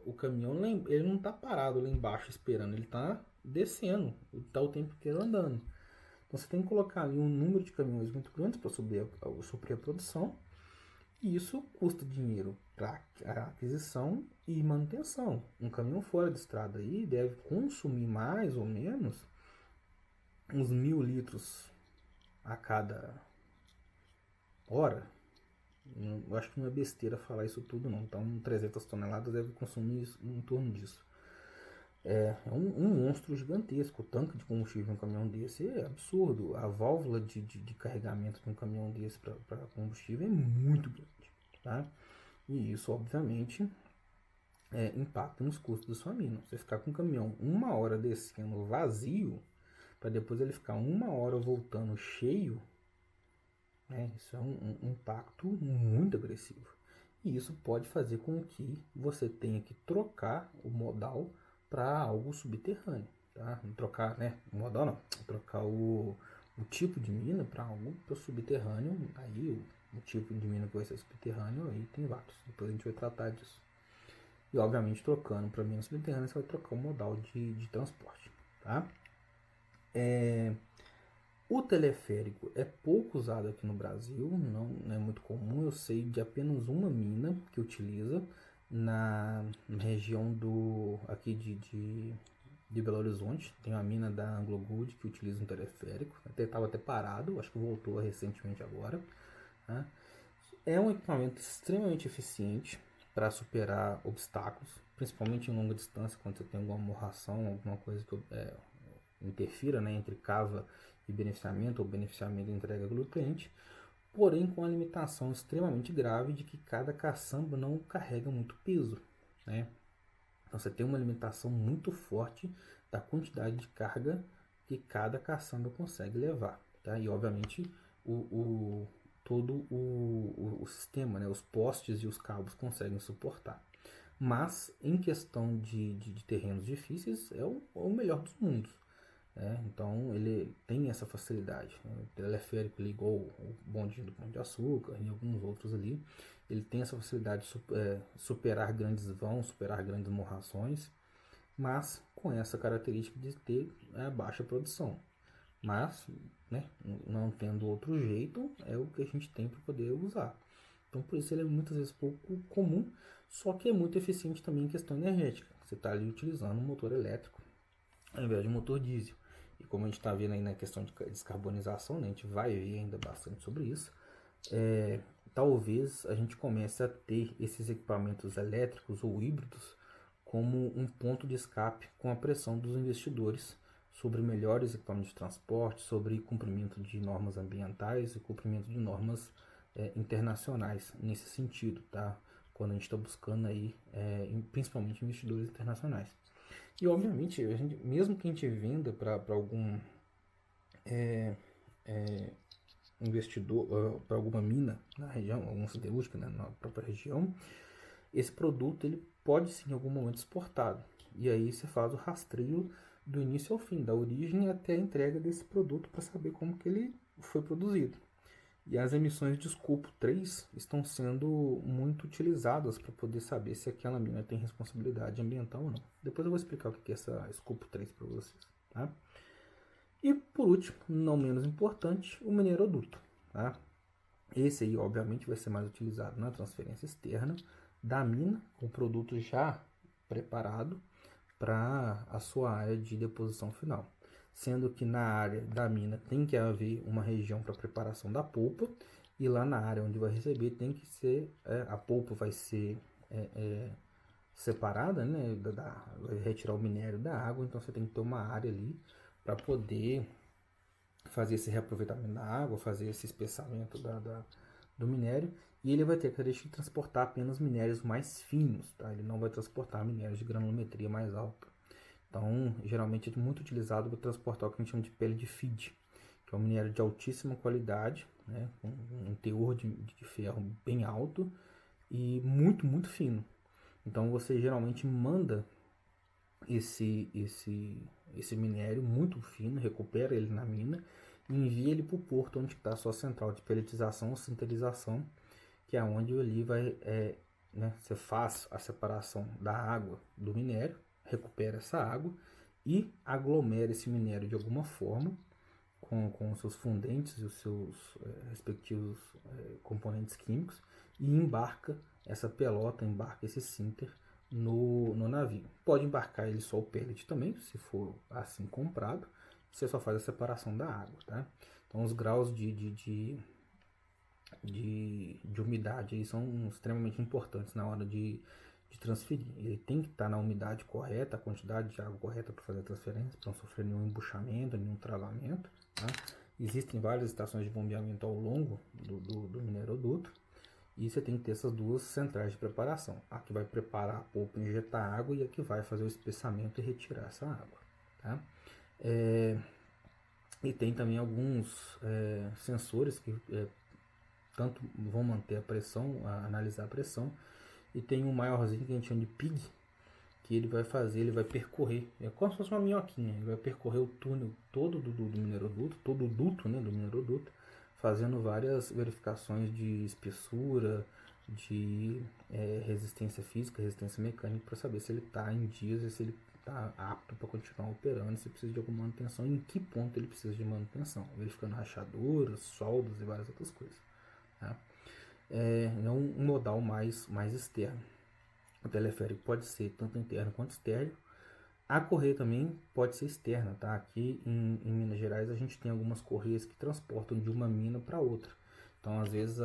o caminhão ele não está parado lá embaixo esperando, ele está descendo, ele está o tempo inteiro andando. Então você tem que colocar ali um número de caminhões muito grande para suprir a produção. E isso custa dinheiro para aquisição e manutenção. Um caminhão fora de estrada aí deve consumir mais ou menos uns 1.000 litros a cada hora, eu acho que não é besteira falar isso tudo não. Então 300 toneladas deve consumir em torno disso. É um monstro gigantesco. O tanque de combustível em um caminhão desse é absurdo. A válvula de carregamento de um caminhão desse para combustível é muito grande, tá? E isso, obviamente, impacta nos custos da sua mina. Você ficar com o caminhão 1 hora descendo vazio, para depois ele ficar 1 hora voltando cheio, né? Isso é um impacto muito agressivo. E isso pode fazer com que você tenha que trocar o modal para algo subterrâneo, tá? Não trocar, né? O modal não, trocar o tipo de mina para algo subterrâneo. Aí o tipo de mina que vai ser subterrâneo, aí tem vários. Depois a gente vai tratar disso. E obviamente trocando para mina subterrânea, você vai trocar o modal de transporte, tá? O teleférico é pouco usado aqui no Brasil, não é muito comum. Eu sei de apenas uma mina que utiliza na região aqui de Belo Horizonte. Tem uma mina da Anglo Gold que utiliza um teleférico. Estava até parado, acho que voltou recentemente agora. Tá? É um equipamento extremamente eficiente para superar obstáculos, principalmente em longa distância, quando você tem alguma morração, alguma coisa que interfira, né, entre cava e beneficiamento, ou beneficiamento e entrega pelo cliente, porém com a limitação extremamente grave de que cada caçamba não carrega muito peso, né? Então você tem uma limitação muito forte da quantidade de carga que cada caçamba consegue levar, tá? E obviamente todo o sistema, né, os postes e os cabos conseguem suportar. Mas em questão de terrenos difíceis é o melhor dos mundos. Então ele tem essa facilidade. O teleférico ali, igual o bondinho do Pão de Açúcar e alguns outros ali, ele tem essa facilidade de superar grandes vãos, superar grandes morrações, mas com essa característica de ter baixa produção. Mas, né, não tendo outro jeito, é o que a gente tem para poder usar. Então por isso ele é muitas vezes pouco comum, só que é muito eficiente também em questão energética. Você está ali utilizando um motor elétrico ao invés de um motor diesel. E como a gente está vendo aí na questão de descarbonização, né, a gente vai ver ainda bastante sobre isso, talvez a gente comece a ter esses equipamentos elétricos ou híbridos como um ponto de escape com a pressão dos investidores sobre melhores equipamentos de transporte, sobre cumprimento de normas ambientais e cumprimento de normas internacionais nesse sentido, tá? Quando a gente está buscando aí, principalmente investidores internacionais. E obviamente, mesmo que a gente venda para algum investidor, para alguma mina na região, alguma siderúrgica, né, na própria região, esse produto ele pode sim em algum momento exportado. E aí você faz o rastreio do início ao fim, da origem até a entrega desse produto para saber como que ele foi produzido. E as emissões de escopo 3 estão sendo muito utilizadas para poder saber se aquela mina tem responsabilidade ambiental ou não. Depois eu vou explicar o que é essa escopo 3 para vocês. Tá? E por último, não menos importante, o mineroduto. Tá? Esse aí, obviamente, vai ser mais utilizado na transferência externa da mina, com o produto já preparado para a sua área de deposição final. Sendo que na área da mina tem que haver uma região para preparação da polpa, e lá na área onde vai receber tem que ser, a polpa vai ser separada, né, vai retirar o minério da água, então você tem que ter uma área ali para poder fazer esse reaproveitamento da água, fazer esse espessamento do minério, e ele vai ter a característica de transportar apenas minérios mais finos, tá? Ele não vai transportar minérios de granulometria mais alta. Então, geralmente é muito utilizado para transportar o que a gente chama de pele de feed, que é um minério de altíssima qualidade, né, com um teor de ferro bem alto e muito, muito fino. Então, você geralmente manda esse minério muito fino, recupera ele na mina e envia ele para o porto onde está a sua central de peletização ou sinterização, que é onde ali você faz a separação da água do minério, recupera essa água e aglomera esse minério de alguma forma com os seus fundentes e os seus respectivos componentes químicos e embarca essa pelota, embarca esse sinter no navio. Pode embarcar ele só o pellet também, se for assim comprado, você só faz a separação da água, tá? Então os graus de umidade aí são extremamente importantes na hora de transferir. Ele tem que estar na umidade correta, a quantidade de água correta para fazer a transferência, para não sofrer nenhum embuchamento, nenhum travamento, tá? Existem várias estações de bombeamento ao longo do mineroduto. E você tem que ter essas duas centrais de preparação. A que vai preparar a polpa e injetar água e a que vai fazer o espessamento e retirar essa água. Tá? E tem também alguns sensores que tanto vão manter a pressão, analisar a pressão. E tem um maiorzinho que a gente chama de PIG, que ele vai fazer, ele vai percorrer, é como se fosse uma minhoquinha, ele vai percorrer o túnel todo do mineroduto, todo o duto, né, do mineroduto, fazendo várias verificações de espessura, de resistência física, resistência mecânica, para saber se ele está em dias e se ele está apto para continuar operando, se precisa de alguma manutenção e em que ponto ele precisa de manutenção, verificando rachaduras, soldas e várias outras coisas. Tá? É um modal mais externo. O teleférico pode ser tanto interno quanto externo. A correia também pode ser externa, tá? Aqui em Minas Gerais a gente tem algumas correias que transportam de uma mina para outra. Então, às vezes,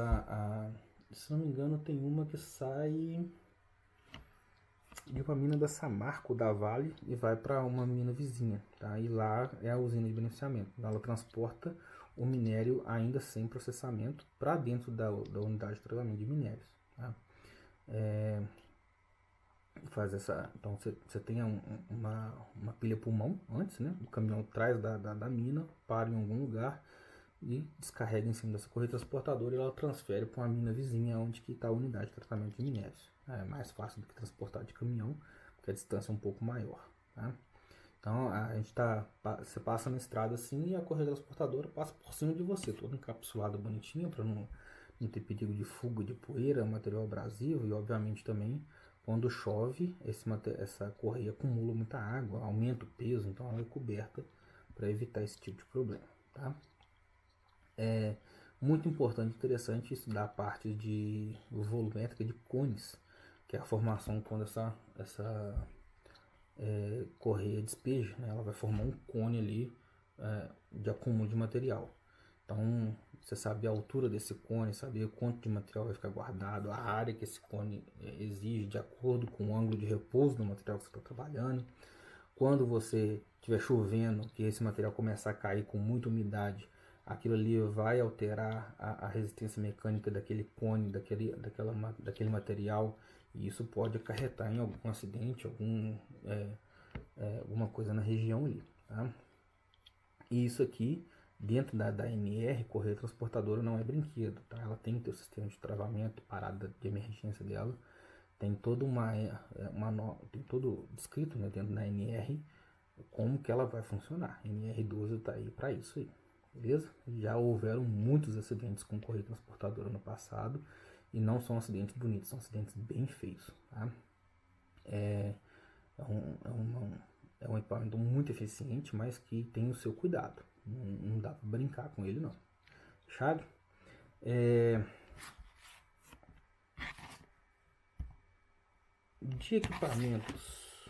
se não me engano, tem uma que sai de uma mina da Samarco, da Vale, e vai para uma mina vizinha, tá? E lá é a usina de beneficiamento. Ela transporta o minério ainda sem processamento para dentro da unidade de tratamento de minérios, tá? Faz essa, então você tem uma pilha pulmão antes, né? O caminhão traz da mina, para em algum lugar e descarrega em cima dessa correia transportadora e ela transfere para uma mina vizinha onde que está a unidade de tratamento de minérios. É mais fácil do que transportar de caminhão, porque a distância é um pouco maior, tá? Então você passa na estrada assim e a correia transportadora passa por cima de você, todo encapsulado bonitinho para não ter perigo de fuga de poeira, material abrasivo e obviamente também quando chove essa correia acumula muita água, aumenta o peso, então ela é coberta para evitar esse tipo de problema, tá? É muito importante e interessante estudar a parte de volumétrica de cones, que é a formação quando essa correia despeja, né? Ela vai formar um cone ali de acúmulo de material. Então, você saber a altura desse cone, saber quanto de material vai ficar guardado, a área que esse cone exige, de acordo com o ângulo de repouso do material que você está trabalhando. Quando você estiver chovendo, que esse material começar a cair com muita umidade, aquilo ali vai alterar a resistência mecânica daquele cone, daquele material, e isso pode acarretar em algum acidente, alguma coisa na região ali. Tá? E isso aqui, dentro da NR, correia transportadora não é brinquedo, tá? Ela tem que ter o sistema de travamento, parada de emergência dela, tem todo tem todo descrito, né, dentro da NR como que ela vai funcionar. A NR12 está aí para isso aí, beleza? Já houveram muitos acidentes com correia transportadora no passado e não são acidentes bonitos, são acidentes bem feios, tá? É um equipamento muito eficiente, mas que tem o seu cuidado. Não dá para brincar com ele, não. Fechado? De equipamentos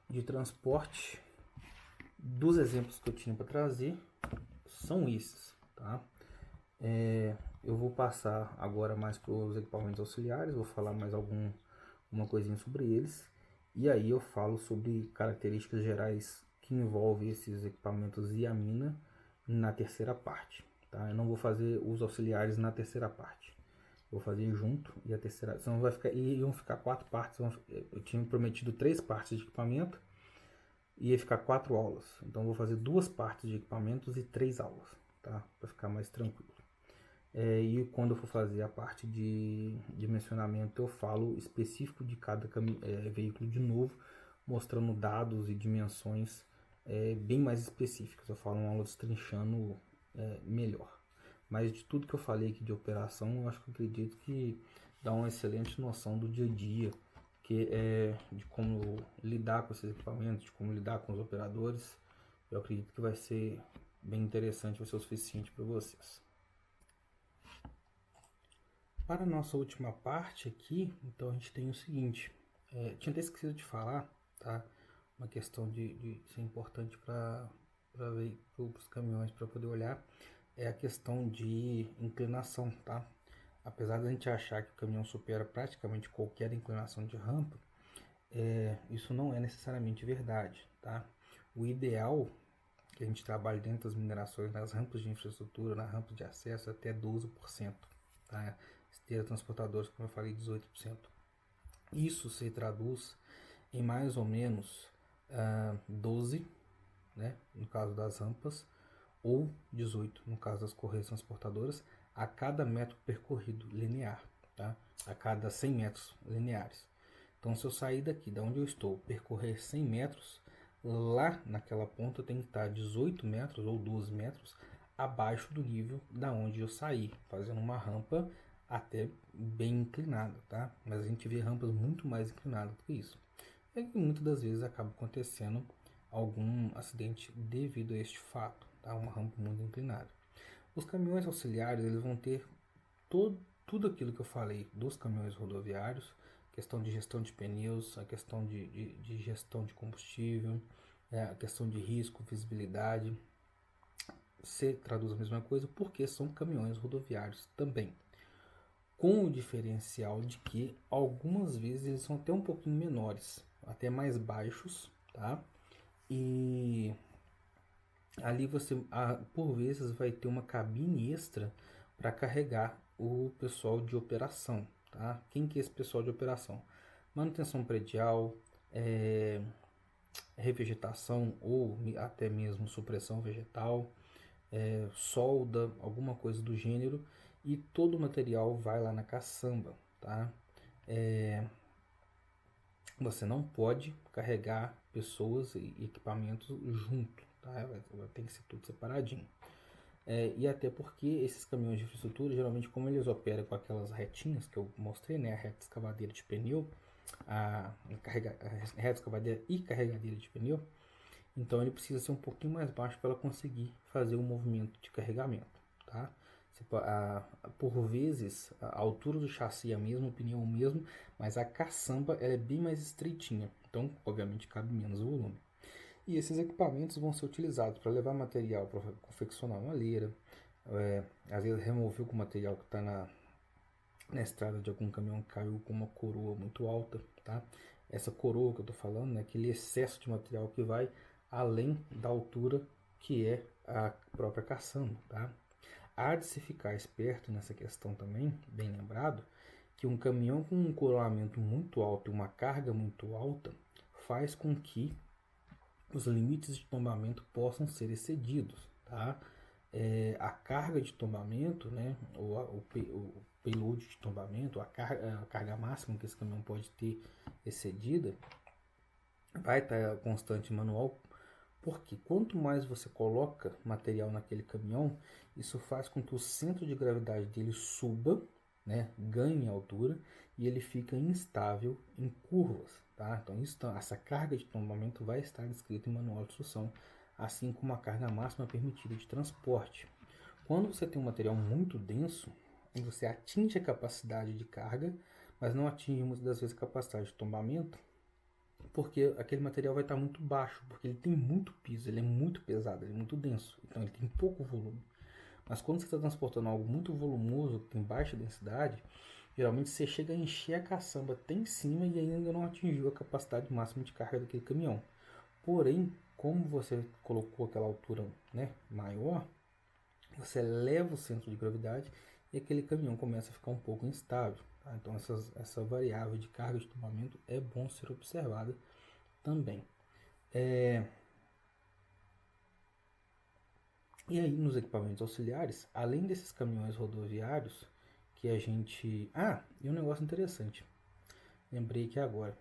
de transporte, dos exemplos que eu tinha para trazer, são esses, tá? Eu vou passar agora mais para os equipamentos auxiliares, vou falar mais uma coisinha sobre eles. E aí eu falo sobre características gerais que envolvem esses equipamentos e a mina na terceira parte, tá? Eu não vou fazer os auxiliares na terceira parte. Vou fazer junto e a terceira, senão iam ficar 4 partes. Eu tinha prometido 3 partes de equipamento e ia ficar 4 aulas. Então eu vou fazer 2 partes de equipamentos e 3 aulas, tá? Para ficar mais tranquilo. E quando eu for fazer a parte de dimensionamento, eu falo específico de cada veículo de novo, mostrando dados e dimensões bem mais específicas. Eu falo uma aula destrinchando melhor. Mas de tudo que eu falei aqui de operação, eu acredito que dá uma excelente noção do dia a dia, de como lidar com esses equipamentos, de como lidar com os operadores. Eu acredito que vai ser bem interessante, vai ser o suficiente para vocês. Para a nossa última parte aqui, então a gente tem o seguinte, tinha até esquecido de falar, tá? Uma questão de ser importante para os caminhões para poder olhar é a questão de inclinação, tá? Apesar da gente achar que o caminhão supera praticamente qualquer inclinação de rampa, isso não é necessariamente verdade, tá? O ideal que a gente trabalhe dentro das minerações, nas rampas de infraestrutura, nas rampas de acesso, até 12%, tá? Esteira transportadores, como eu falei, 18%. Isso se traduz em mais ou menos 12, né, no caso das rampas, ou 18 no caso das correias transportadoras, a cada metro percorrido linear, tá? A cada 100 metros lineares. Então, se eu sair daqui, da onde eu estou, percorrer 100 metros, lá naquela ponta tem que estar 18 metros ou 12 metros abaixo do nível da onde eu saí, fazendo uma rampa até bem inclinada, tá? Mas a gente vê rampas muito mais inclinadas do que isso. É que muitas das vezes acaba acontecendo algum acidente devido a este fato, tá? Uma rampa muito inclinada. Os caminhões auxiliares, eles vão ter tudo aquilo que eu falei dos caminhões rodoviários, questão de gestão de pneus, a questão de gestão de combustível, a questão de risco, visibilidade, se traduz a mesma coisa porque são caminhões rodoviários também. Com o diferencial de que algumas vezes eles são até um pouquinho menores, até mais baixos, tá? E ali você, por vezes, vai ter uma cabine extra para carregar o pessoal de operação, tá? Quem que é esse pessoal de operação? Manutenção predial, revegetação ou até mesmo supressão vegetal, solda, alguma coisa do gênero, e todo o material vai lá na caçamba, tá? Você não pode carregar pessoas e equipamentos junto, tá? Tem que ser tudo separadinho. E até porque esses caminhões de infraestrutura, geralmente, como eles operam com aquelas retinhas que eu mostrei, né? A reta escavadeira de pneu, a reta escavadeira e carregadeira de pneu, então ele precisa ser um pouquinho mais baixo para ela conseguir fazer o movimento de carregamento, tá? Por vezes a altura do chassi é a mesma, o pneu é o mesmo, mas a caçamba ela é bem mais estreitinha, então obviamente cabe menos volume. E esses equipamentos vão ser utilizados para levar material para confeccionar uma leira, às vezes remover o material que está na estrada de algum caminhão que caiu com uma coroa muito alta, tá? Essa coroa que eu estou falando, né, aquele excesso de material que vai além da altura que é a própria caçamba, tá? Há de se ficar esperto nessa questão também, bem lembrado, que um caminhão com um coroamento muito alto e uma carga muito alta faz com que os limites de tombamento possam ser excedidos, tá? A carga de tombamento, né, o payload de tombamento, a carga máxima que esse caminhão pode ter excedida, vai estar constante manual, porque quanto mais você coloca material naquele caminhão, isso faz com que o centro de gravidade dele suba, né, ganhe altura e ele fica instável em curvas, tá? Então essa carga de tombamento vai estar descrita em manual de instrução, assim como a carga máxima permitida de transporte. Quando você tem um material muito denso, você atinge a capacidade de carga, mas não atinge muitas das vezes a capacidade de tombamento, porque aquele material vai estar muito baixo, porque ele tem muito piso, ele é muito pesado, ele é muito denso, então ele tem pouco volume. Mas quando você está transportando algo muito volumoso, que tem baixa densidade, geralmente você chega a encher a caçamba até em cima e ainda não atingiu a capacidade máxima de carga daquele caminhão. Porém, como você colocou aquela altura, né, maior, você eleva o centro de gravidade e aquele caminhão começa a ficar um pouco instável. Tá? Então essa variável de carga de tombamento é bom ser observada também. E aí nos equipamentos auxiliares, além desses caminhões rodoviários, que a gente... e um negócio interessante, lembrei aqui agora.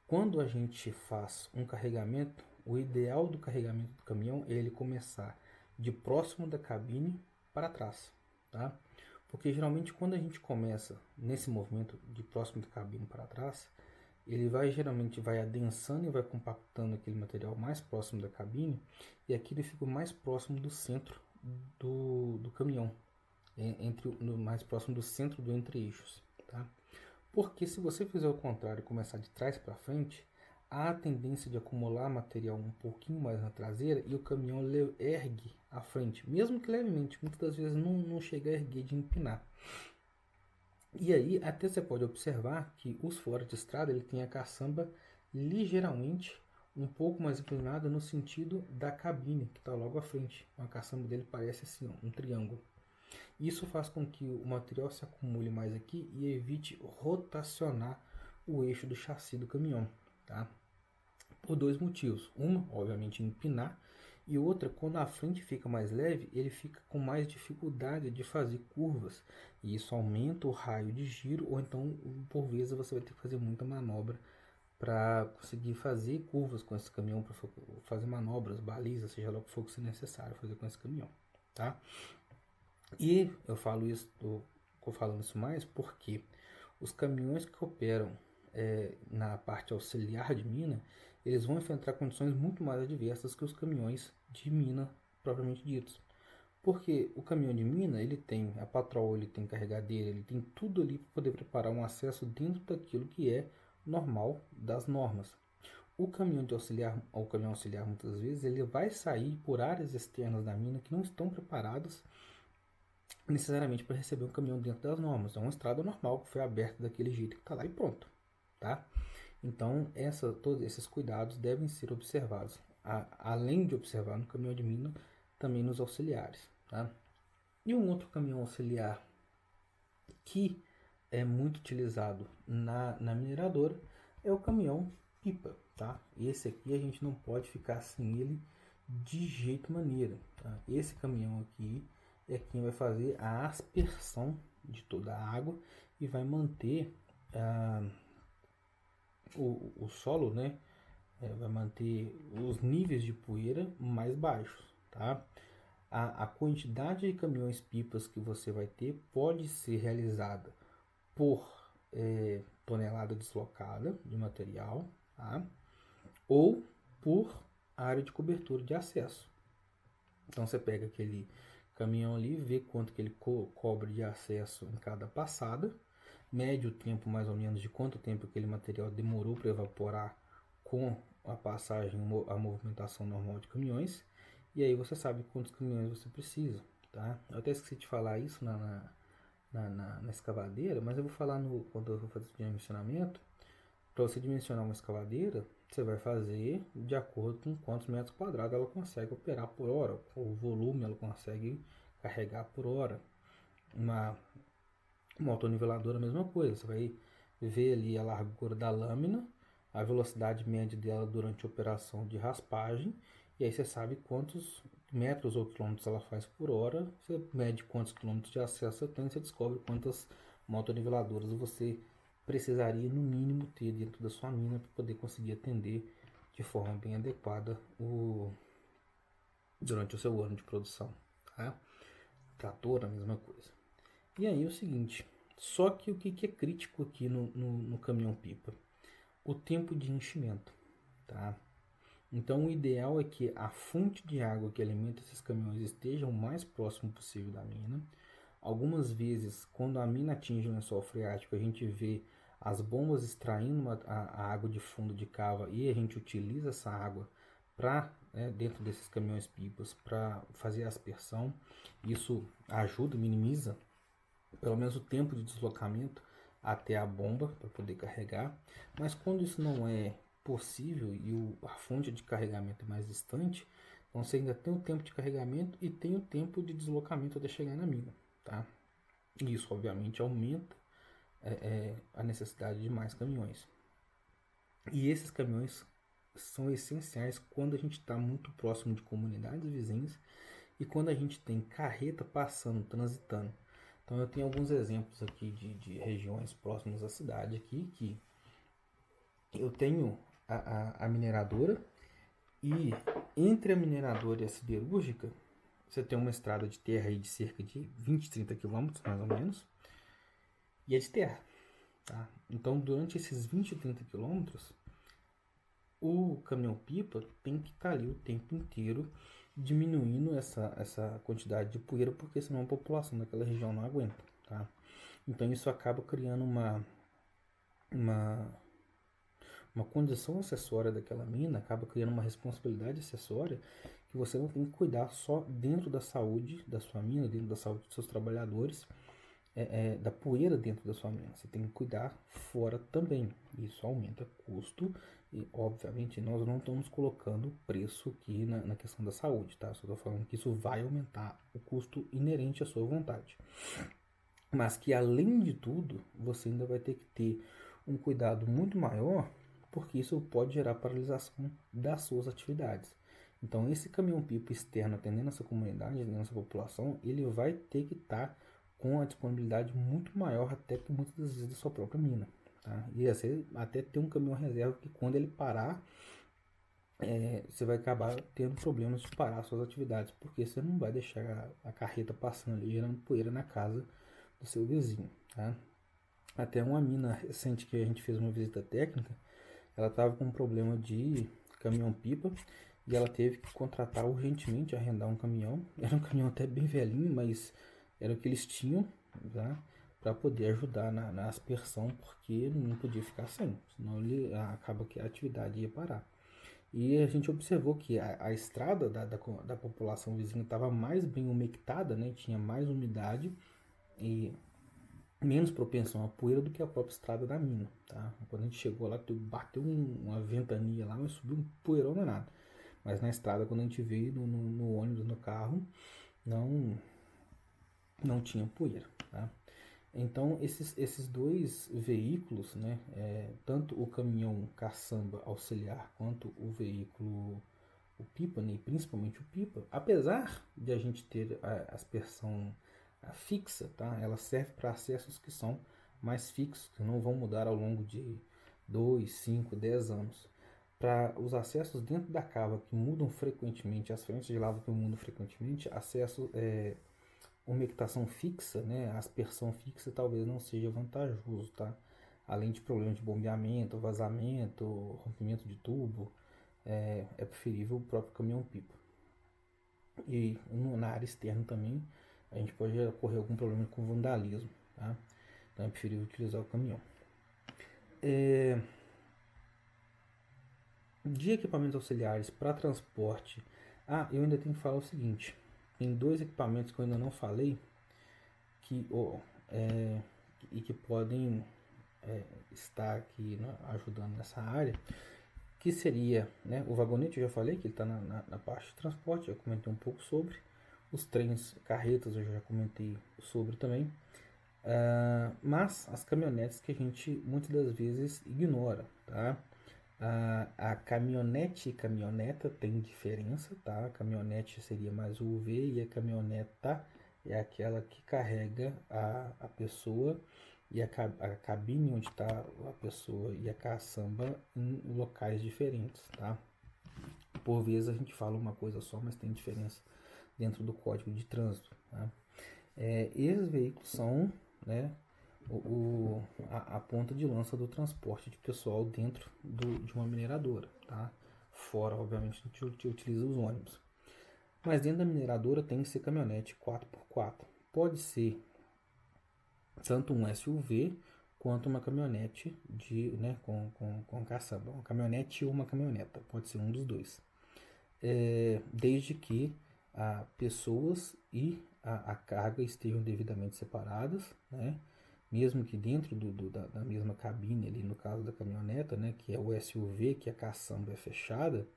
Quando a gente faz um carregamento, o ideal do carregamento do caminhão é ele começar de próximo da cabine para trás, tá? Porque geralmente quando a gente começa nesse movimento de próximo da cabine para trás, ele geralmente vai adensando e vai compactando aquele material mais próximo da cabine e aqui ele fica mais próximo do centro do caminhão, mais próximo do centro do entre-eixos, tá? Porque se você fizer o contrário e começar de trás para frente, há a tendência de acumular material um pouquinho mais na traseira e o caminhão ergue à frente, mesmo que levemente, muitas das vezes não chega a erguer de empinar. E aí até você pode observar que os fora de estrada ele tem a caçamba ligeiramente um pouco mais inclinada no sentido da cabine que está logo à frente. A caçamba dele parece assim, ó, um triângulo. Isso faz com que o material se acumule mais aqui e evite rotacionar o eixo do chassi do caminhão, tá? Por dois motivos. Uma, obviamente, empinar, e outra, quando a frente fica mais leve, ele fica com mais dificuldade de fazer curvas, e isso aumenta o raio de giro, ou então, por vezes, você vai ter que fazer muita manobra para conseguir fazer curvas com esse caminhão, para fazer manobras, balizas, seja lá o que for que seja necessário fazer com esse caminhão, tá? E eu falo isso, estou falando isso mais porque os caminhões que operam na parte auxiliar de mina, eles vão enfrentar condições muito mais adversas que os caminhões de mina propriamente ditos. Porque o caminhão de mina, ele tem a patrol, ele tem carregadeira, ele tem tudo ali para poder preparar um acesso dentro daquilo que é normal das normas. O caminhão de auxiliar, ou caminhão auxiliar muitas vezes, ele vai sair por áreas externas da mina que não estão preparadas necessariamente para receber um caminhão dentro das normas. É uma estrada normal que foi aberta daquele jeito que está lá e pronto, tá? Então, todos esses cuidados devem ser observados, além de observar no caminhão de mina, também nos auxiliares, tá? E um outro caminhão auxiliar que é muito utilizado na mineradora é o caminhão pipa, tá? Esse aqui a gente não pode ficar sem ele de jeito maneira, tá? Esse caminhão aqui é quem vai fazer a aspersão de toda a água e vai manter o solo, né? Vai manter os níveis de poeira mais baixos, tá? A quantidade de caminhões pipas que você vai ter pode ser realizada por tonelada deslocada de material, tá? Ou por área de cobertura de acesso. Então você pega aquele caminhão ali, vê quanto que ele cobre de acesso em cada passada, mede o tempo mais ou menos de quanto tempo aquele material demorou para evaporar com a passagem, a movimentação normal de caminhões, e aí você sabe quantos caminhões você precisa, tá? Eu até esqueci de falar isso na escavadeira, mas eu vou falar quando eu vou fazer o dimensionamento. Para você dimensionar uma escavadeira, você vai fazer de acordo com quantos metros quadrados ela consegue operar por hora, o volume ela consegue carregar por hora. Uma autoniveladora, a mesma coisa, você vai ver ali a largura da lâmina, a velocidade média dela durante a operação de raspagem, e aí você sabe quantos metros ou quilômetros ela faz por hora, você mede quantos quilômetros de acesso você tem, você descobre quantas motoniveladoras você precisaria no mínimo ter dentro da sua mina para poder conseguir atender de forma bem adequada durante o seu ano de produção, tá? Trator, a mesma coisa. E aí é o seguinte, só que o que é crítico aqui no caminhão pipa? O tempo de enchimento, tá? Então o ideal é que a fonte de água que alimenta esses caminhões esteja o mais próximo possível da mina. Algumas vezes, quando a mina atinge o lençol freático, a gente vê as bombas extraindo a água de fundo de cava e a gente utiliza essa água para dentro desses caminhões pipas para fazer a aspersão. Isso ajuda, minimiza pelo menos o tempo de deslocamento até a bomba para poder carregar. Mas quando isso não é possível e a fonte de carregamento é mais distante, então você ainda tem o tempo de carregamento e tem o tempo de deslocamento até chegar na mina, tá? E isso obviamente aumenta a necessidade de mais caminhões. E esses caminhões são essenciais quando a gente está muito próximo de comunidades vizinhas e quando a gente tem carreta passando, transitando. Então eu tenho alguns exemplos aqui de regiões próximas à cidade aqui, que eu tenho a mineradora e entre a mineradora e a siderúrgica você tem uma estrada de terra aí de cerca de 20, 30 quilômetros mais ou menos, e é de terra, tá? Então durante esses 20, 30 quilômetros o caminhão-pipa tem que estar ali o tempo inteiro diminuindo essa quantidade de poeira, porque senão a população daquela região não aguenta, tá? Então isso acaba criando uma condição acessória daquela mina, acaba criando uma responsabilidade acessória que você não tem que cuidar só dentro da saúde da sua mina, dentro da saúde dos seus trabalhadores, da poeira dentro da sua mina. Você tem que cuidar fora também. Isso aumenta custo e, obviamente, nós não estamos colocando preço aqui na questão da saúde, tá? Só estou falando que isso vai aumentar o custo inerente à sua vontade. Mas que, além de tudo, você ainda vai ter que ter um cuidado muito maior, porque isso pode gerar paralisação das suas atividades. Então, esse caminhão-pipa externo atendendo essa comunidade, atendendo essa população, ele vai ter que estar com a disponibilidade muito maior até que muitas das vezes da sua própria mina. Tá? E até ter um caminhão reserva que quando ele parar, você vai acabar tendo problemas de parar suas atividades, porque você não vai deixar a carreta passando ali, gerando poeira na casa do seu vizinho. Tá? Até uma mina recente que a gente fez uma visita técnica, ela estava com um problema de caminhão-pipa e ela teve que contratar urgentemente, arrendar um caminhão. Era um caminhão até bem velhinho, mas era o que eles tinham, tá? Para poder ajudar na aspersão, porque não podia ficar sem, senão acaba que a atividade ia parar. E a gente observou que a estrada da população vizinha estava mais bem umectada, né? Tinha mais umidade e menos propensão à poeira do que a própria estrada da mina, tá? Quando a gente chegou lá, bateu uma ventania lá, mas subiu um poeirão danado. Mas na estrada, quando a gente veio no ônibus, no carro, não tinha poeira, tá? Então, esses dois veículos, né, tanto o caminhão caçamba auxiliar quanto o veículo, o pipa, né, e principalmente o pipa, apesar de a gente ter a aspersão fixa, tá, ela serve para acessos que são mais fixos, que não vão mudar ao longo de 2, 5, 10 anos. Para os acessos dentro da cava que mudam frequentemente, as frentes de lava que mudam frequentemente, acesso umectação fixa, né, aspersão fixa talvez não seja vantajoso, tá? Além de problemas de bombeamento, vazamento, rompimento de tubo, é preferível o próprio caminhão-pipa. E na área externa também a gente pode ocorrer algum problema com vandalismo, tá? Então é preferível utilizar o caminhão. De equipamentos auxiliares para transporte, eu ainda tenho que falar o seguinte: tem dois equipamentos que eu ainda não falei e que podem estar aqui, né, ajudando nessa área, que seria, né, o vagonete. Eu já falei que ele está na parte de transporte, eu comentei um pouco sobre. Os trens, carretas, eu já comentei sobre também. Mas as caminhonetes que a gente muitas das vezes ignora, tá? A caminhonete e caminhoneta tem diferença, tá? A caminhonete seria mais o UV e a caminhoneta é aquela que carrega a pessoa e a cabine onde está a pessoa e a caçamba em locais diferentes, tá? Por vezes a gente fala uma coisa só, mas tem diferença dentro do código de trânsito, tá? Esses veículos são, né, a ponta de lança do transporte de pessoal dentro de uma mineradora, tá? Fora, obviamente, a gente utiliza os ônibus. Mas dentro da mineradora tem que ser caminhonete 4x4. Pode ser tanto um SUV quanto uma caminhonete né, com caçamba. Uma caminhonete ou uma caminhoneta, pode ser um dos dois. Desde que pessoas e a carga estejam devidamente separadas, né? Mesmo que dentro da mesma cabine, ali no caso da caminhoneta, né, que é o SUV, que a caçamba é fechada,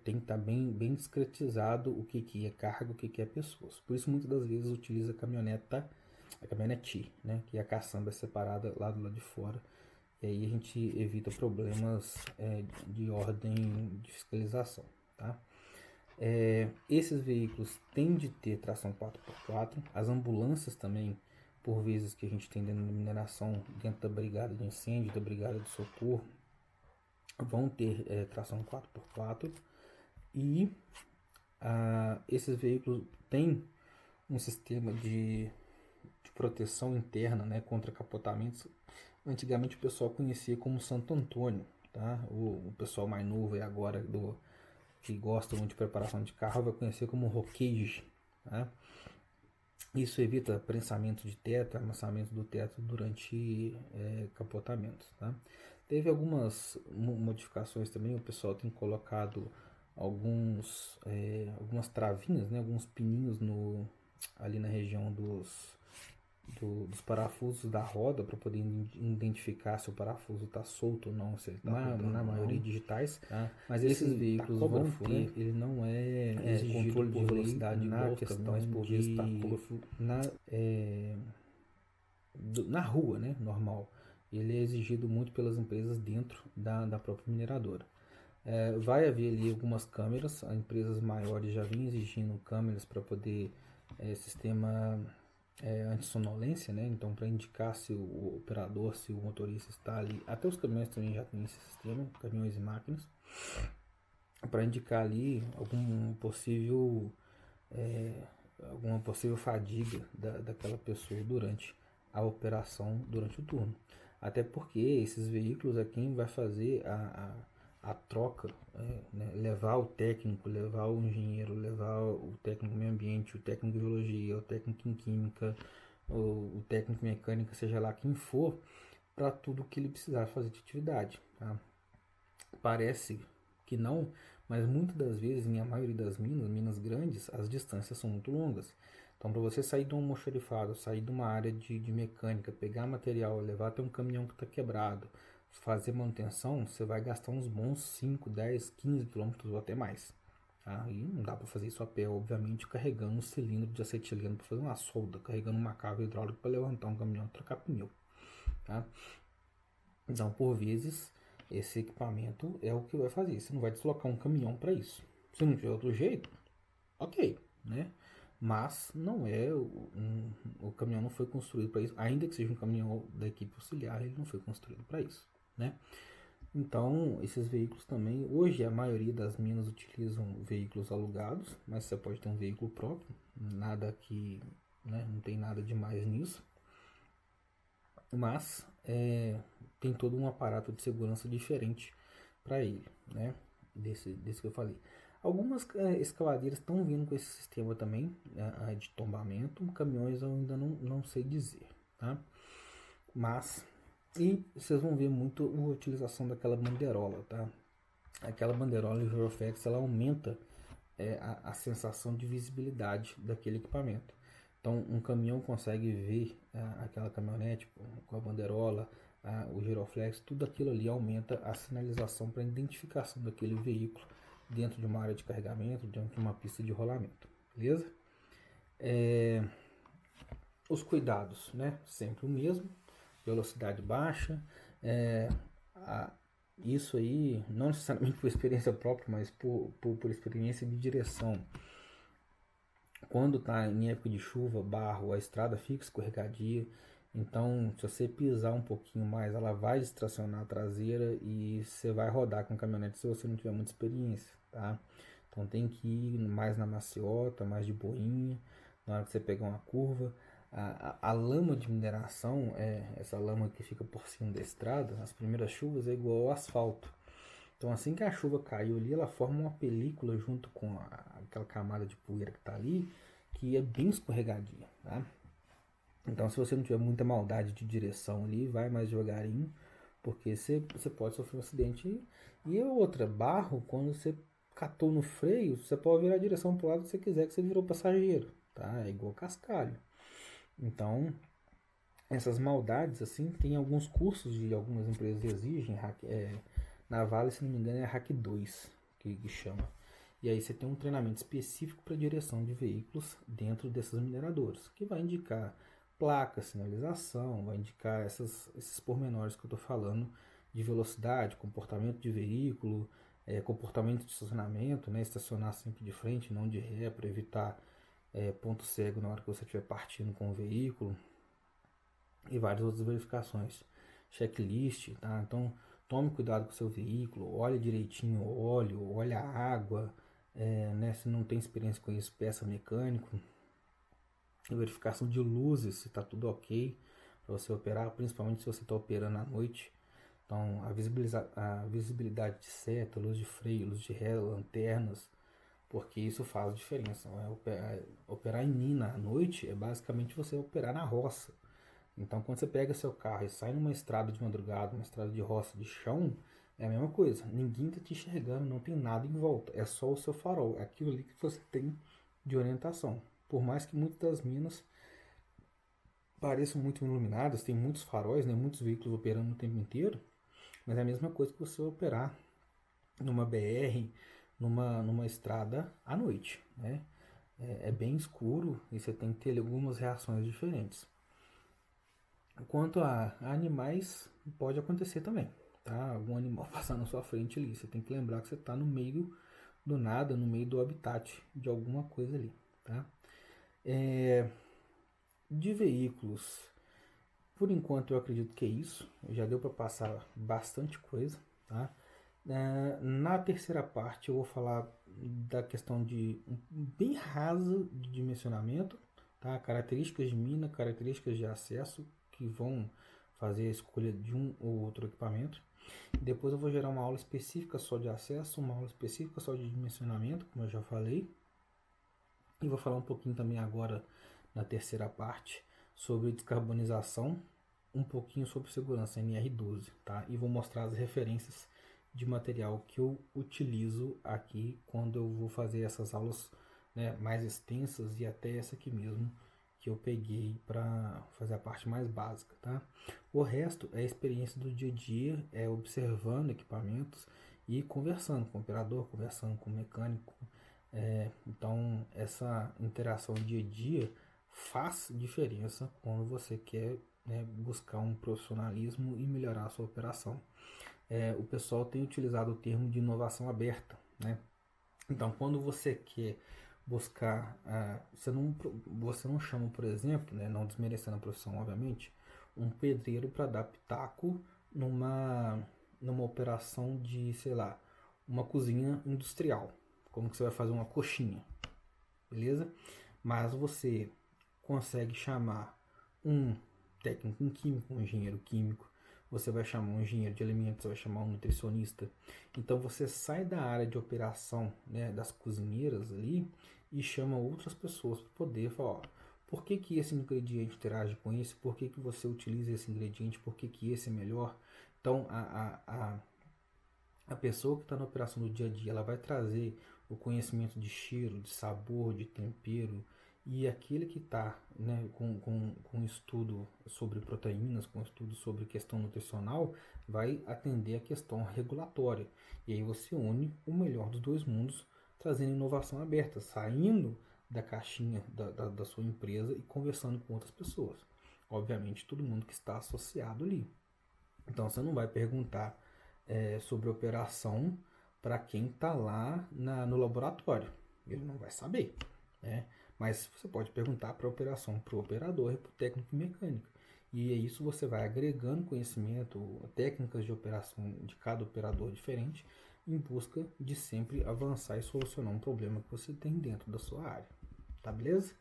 tem que estar bem discretizado o que é carga, o que é pessoas. Por isso, muitas das vezes, utiliza a caminhonete, né, que a caçamba é separada lá do lado de fora. E aí a gente evita problemas de ordem de fiscalização, tá? Esses veículos têm de ter tração 4x4. As ambulâncias também, por vezes que a gente tem dentro da mineração, dentro da brigada de incêndio, da brigada de socorro, vão ter tração 4x4. E esses veículos têm um sistema de proteção interna, né, contra capotamentos. Antigamente o pessoal conhecia como Santo Antônio, tá? O pessoal mais novo e agora que gosta muito de preparação de carro vai conhecer como Rocage, tá? Isso evita prensamento de teto, amassamento do teto durante capotamentos, tá? Teve algumas modificações também, o pessoal tem colocado algumas travinhas, né, alguns pininhos ali na região dos parafusos da roda para poder identificar se o parafuso está solto ou não, se ele está na maioria digitais, tá? Mas esses veículos vão ter, ele não é exigido por velocidade na questão de na rua, né, normal. Ele é exigido muito pelas empresas dentro da própria mineradora. Vai haver ali algumas câmeras, as empresas maiores já vêm exigindo câmeras para poder sistema antissonolência, né? Então, para indicar se o operador, se o motorista está ali, até os caminhões também já têm esse sistema, caminhões e máquinas, para indicar ali alguma possível fadiga daquela pessoa durante a operação, durante o turno. Até porque esses veículos é quem vai fazer a troca, né? Levar o técnico, levar o engenheiro, levar o técnico em meio ambiente, o técnico em biologia, o técnico em química, o técnico em mecânica, seja lá quem for, para tudo que ele precisar fazer de atividade. Tá? Parece que não, mas muitas das vezes, em a maioria das minas grandes, as distâncias são muito longas. Então, para você sair de um almoxarifado, sair de uma área de mecânica, pegar material, levar até um caminhão que está quebrado, fazer manutenção, você vai gastar uns bons 5, 10, 15 quilômetros ou até mais. Tá? E não dá para fazer isso a pé, obviamente, carregando um cilindro de acetileno para fazer uma solda, carregando uma cava hidráulica para levantar um caminhão e trocar pneu. Tá? Então, por vezes, esse equipamento é o que vai fazer. Você não vai deslocar um caminhão para isso. Se não tiver outro jeito, ok, né? Mas não é o caminhão não foi construído para isso. Ainda que seja um caminhão da equipe auxiliar, ele não foi construído para isso, né? Então, esses veículos também, hoje a maioria das minas utilizam veículos alugados, mas você pode ter um veículo próprio, nada que, né, não tem nada demais nisso. Mas tem todo um aparato de segurança diferente para ele, né? Desse que eu falei. Algumas escavadeiras estão vindo com esse sistema também de tombamento. Caminhões eu ainda não sei dizer, tá? Mas, e vocês vão ver muito a utilização daquela banderola, tá? Aquela banderola Giroflex, ela aumenta a sensação de visibilidade daquele equipamento. Então, um caminhão consegue ver aquela caminhonete com a banderola, o giroflex, tudo aquilo ali aumenta a sinalização para a identificação daquele veículo dentro de uma área de carregamento, dentro de uma pista de rolamento, beleza? Os cuidados, né? Sempre o mesmo, velocidade baixa, isso aí, não necessariamente por experiência própria, mas por experiência de direção. Quando está em época de chuva, barro, a estrada fica escorregadia. Então, se você pisar um pouquinho mais, ela vai distracionar a traseira e você vai rodar com a caminhonete se você não tiver muita experiência, tá? Então, tem que ir mais na maciota, mais de boinha, na hora que você pegar uma curva. A lama de mineração, essa lama que fica por cima da estrada, as primeiras chuvas é igual ao asfalto. Então, assim que a chuva caiu ali, ela forma uma película junto com aquela camada de poeira que está ali, que é bem escorregadia, tá? Então, se você não tiver muita maldade de direção ali, vai mais devagarinho, porque você pode sofrer um acidente. E outra, barro, quando você catou no freio, você pode virar a direção para o lado que você quiser, que você virou passageiro, tá? É igual cascalho. Então, essas maldades, assim, tem alguns cursos de algumas empresas exigem, na Vale, se não me engano, é Hack 2 que chama. E aí você tem um treinamento específico para direção de veículos dentro dessas mineradoras, que vai indicar placa, sinalização, vai indicar esses pormenores que eu estou falando de velocidade, comportamento de veículo, comportamento de estacionamento, né? Estacionar sempre de frente, não de ré, para evitar ponto cego na hora que você estiver partindo com o veículo, e várias outras verificações, checklist, tá? Então tome cuidado com o seu veículo, olhe direitinho o óleo, olhe a água, né? Se não tem experiência com isso, peça mecânico. Verificação de luzes, se está tudo ok para você operar, principalmente se você está operando à noite. Então a visibilidade de seta, luz de freio, luz de ré, lanternas, porque isso faz diferença. Né? Operar em mina à noite é basicamente você operar na roça. Então, quando você pega seu carro e sai numa estrada de madrugada, uma estrada de roça de chão, é a mesma coisa. Ninguém está te enxergando, não tem nada em volta. É só o seu farol, é aquilo ali que você tem de orientação. Por mais que muitas das minas pareçam muito iluminadas, tem muitos faróis, né, muitos veículos operando o tempo inteiro, mas é a mesma coisa que você operar numa BR, numa estrada à noite, né? É bem escuro e você tem que ter algumas reações diferentes. Quanto a animais, pode acontecer também, tá? Algum animal passar na sua frente ali. Você tem que lembrar que você está no meio do nada, no meio do habitat de alguma coisa ali, tá? De veículos, por enquanto eu acredito que é isso. Já deu para passar bastante coisa, tá? Na terceira parte eu vou falar da questão de bem rasa de dimensionamento, tá? Características de mina, características de acesso que vão fazer a escolha de um ou outro equipamento. Depois eu vou gerar uma aula específica só de acesso, uma aula específica só de dimensionamento, como eu já falei. E vou falar um pouquinho também agora na terceira parte sobre descarbonização, um pouquinho sobre segurança NR12, tá? E vou mostrar as referências de material que eu utilizo aqui quando eu vou fazer essas aulas, né, mais extensas, e até essa aqui mesmo que eu peguei para fazer a parte mais básica, tá? O resto é a experiência do dia a dia, é observando equipamentos e conversando com o operador, conversando com o mecânico. Então essa interação dia a dia faz diferença quando você quer, né, buscar um profissionalismo e melhorar a sua operação. O pessoal tem utilizado o termo de inovação aberta, né? Então, quando você quer buscar, você não chama, por exemplo, né, não desmerecendo a profissão, obviamente, um pedreiro para dar pitaco numa operação de, sei lá, uma cozinha industrial. Como que você vai fazer uma coxinha, beleza? Mas você consegue chamar um técnico em químico, um engenheiro químico, você vai chamar um engenheiro de alimentos, você vai chamar um nutricionista. Então você sai da área de operação, né, das cozinheiras ali, e chama outras pessoas para poder falar, ó, por que que esse ingrediente interage com esse, por que que você utiliza esse ingrediente, por que que esse é melhor. Então a pessoa que está na operação do dia a dia, ela vai trazer o conhecimento de cheiro, de sabor, de tempero, e aquele que está, né, com estudo sobre proteínas, com estudo sobre questão nutricional, vai atender a questão regulatória. E aí você une o melhor dos dois mundos, trazendo inovação aberta, saindo da caixinha da sua empresa e conversando com outras pessoas. Obviamente, todo mundo que está associado ali. Então você não vai perguntar sobre operação para quem está lá no laboratório. Ele não vai saber, né? Mas você pode perguntar para a operação, para o operador e para o técnico mecânico. E é isso, você vai agregando conhecimento, técnicas de operação de cada operador diferente, em busca de sempre avançar e solucionar um problema que você tem dentro da sua área. Tá beleza?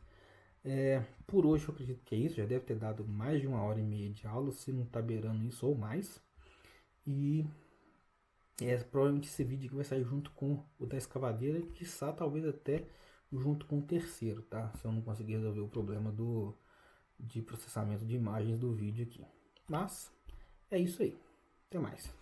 Por hoje eu acredito que é isso. Já deve ter dado mais de 1h30 de aula, se não está beirando isso ou mais. E provavelmente esse vídeo aqui vai sair junto com o da escavadeira, quiçá talvez até junto com o terceiro, tá? Se eu não conseguir resolver o problema de processamento de imagens do vídeo aqui. Mas é isso aí. Até mais.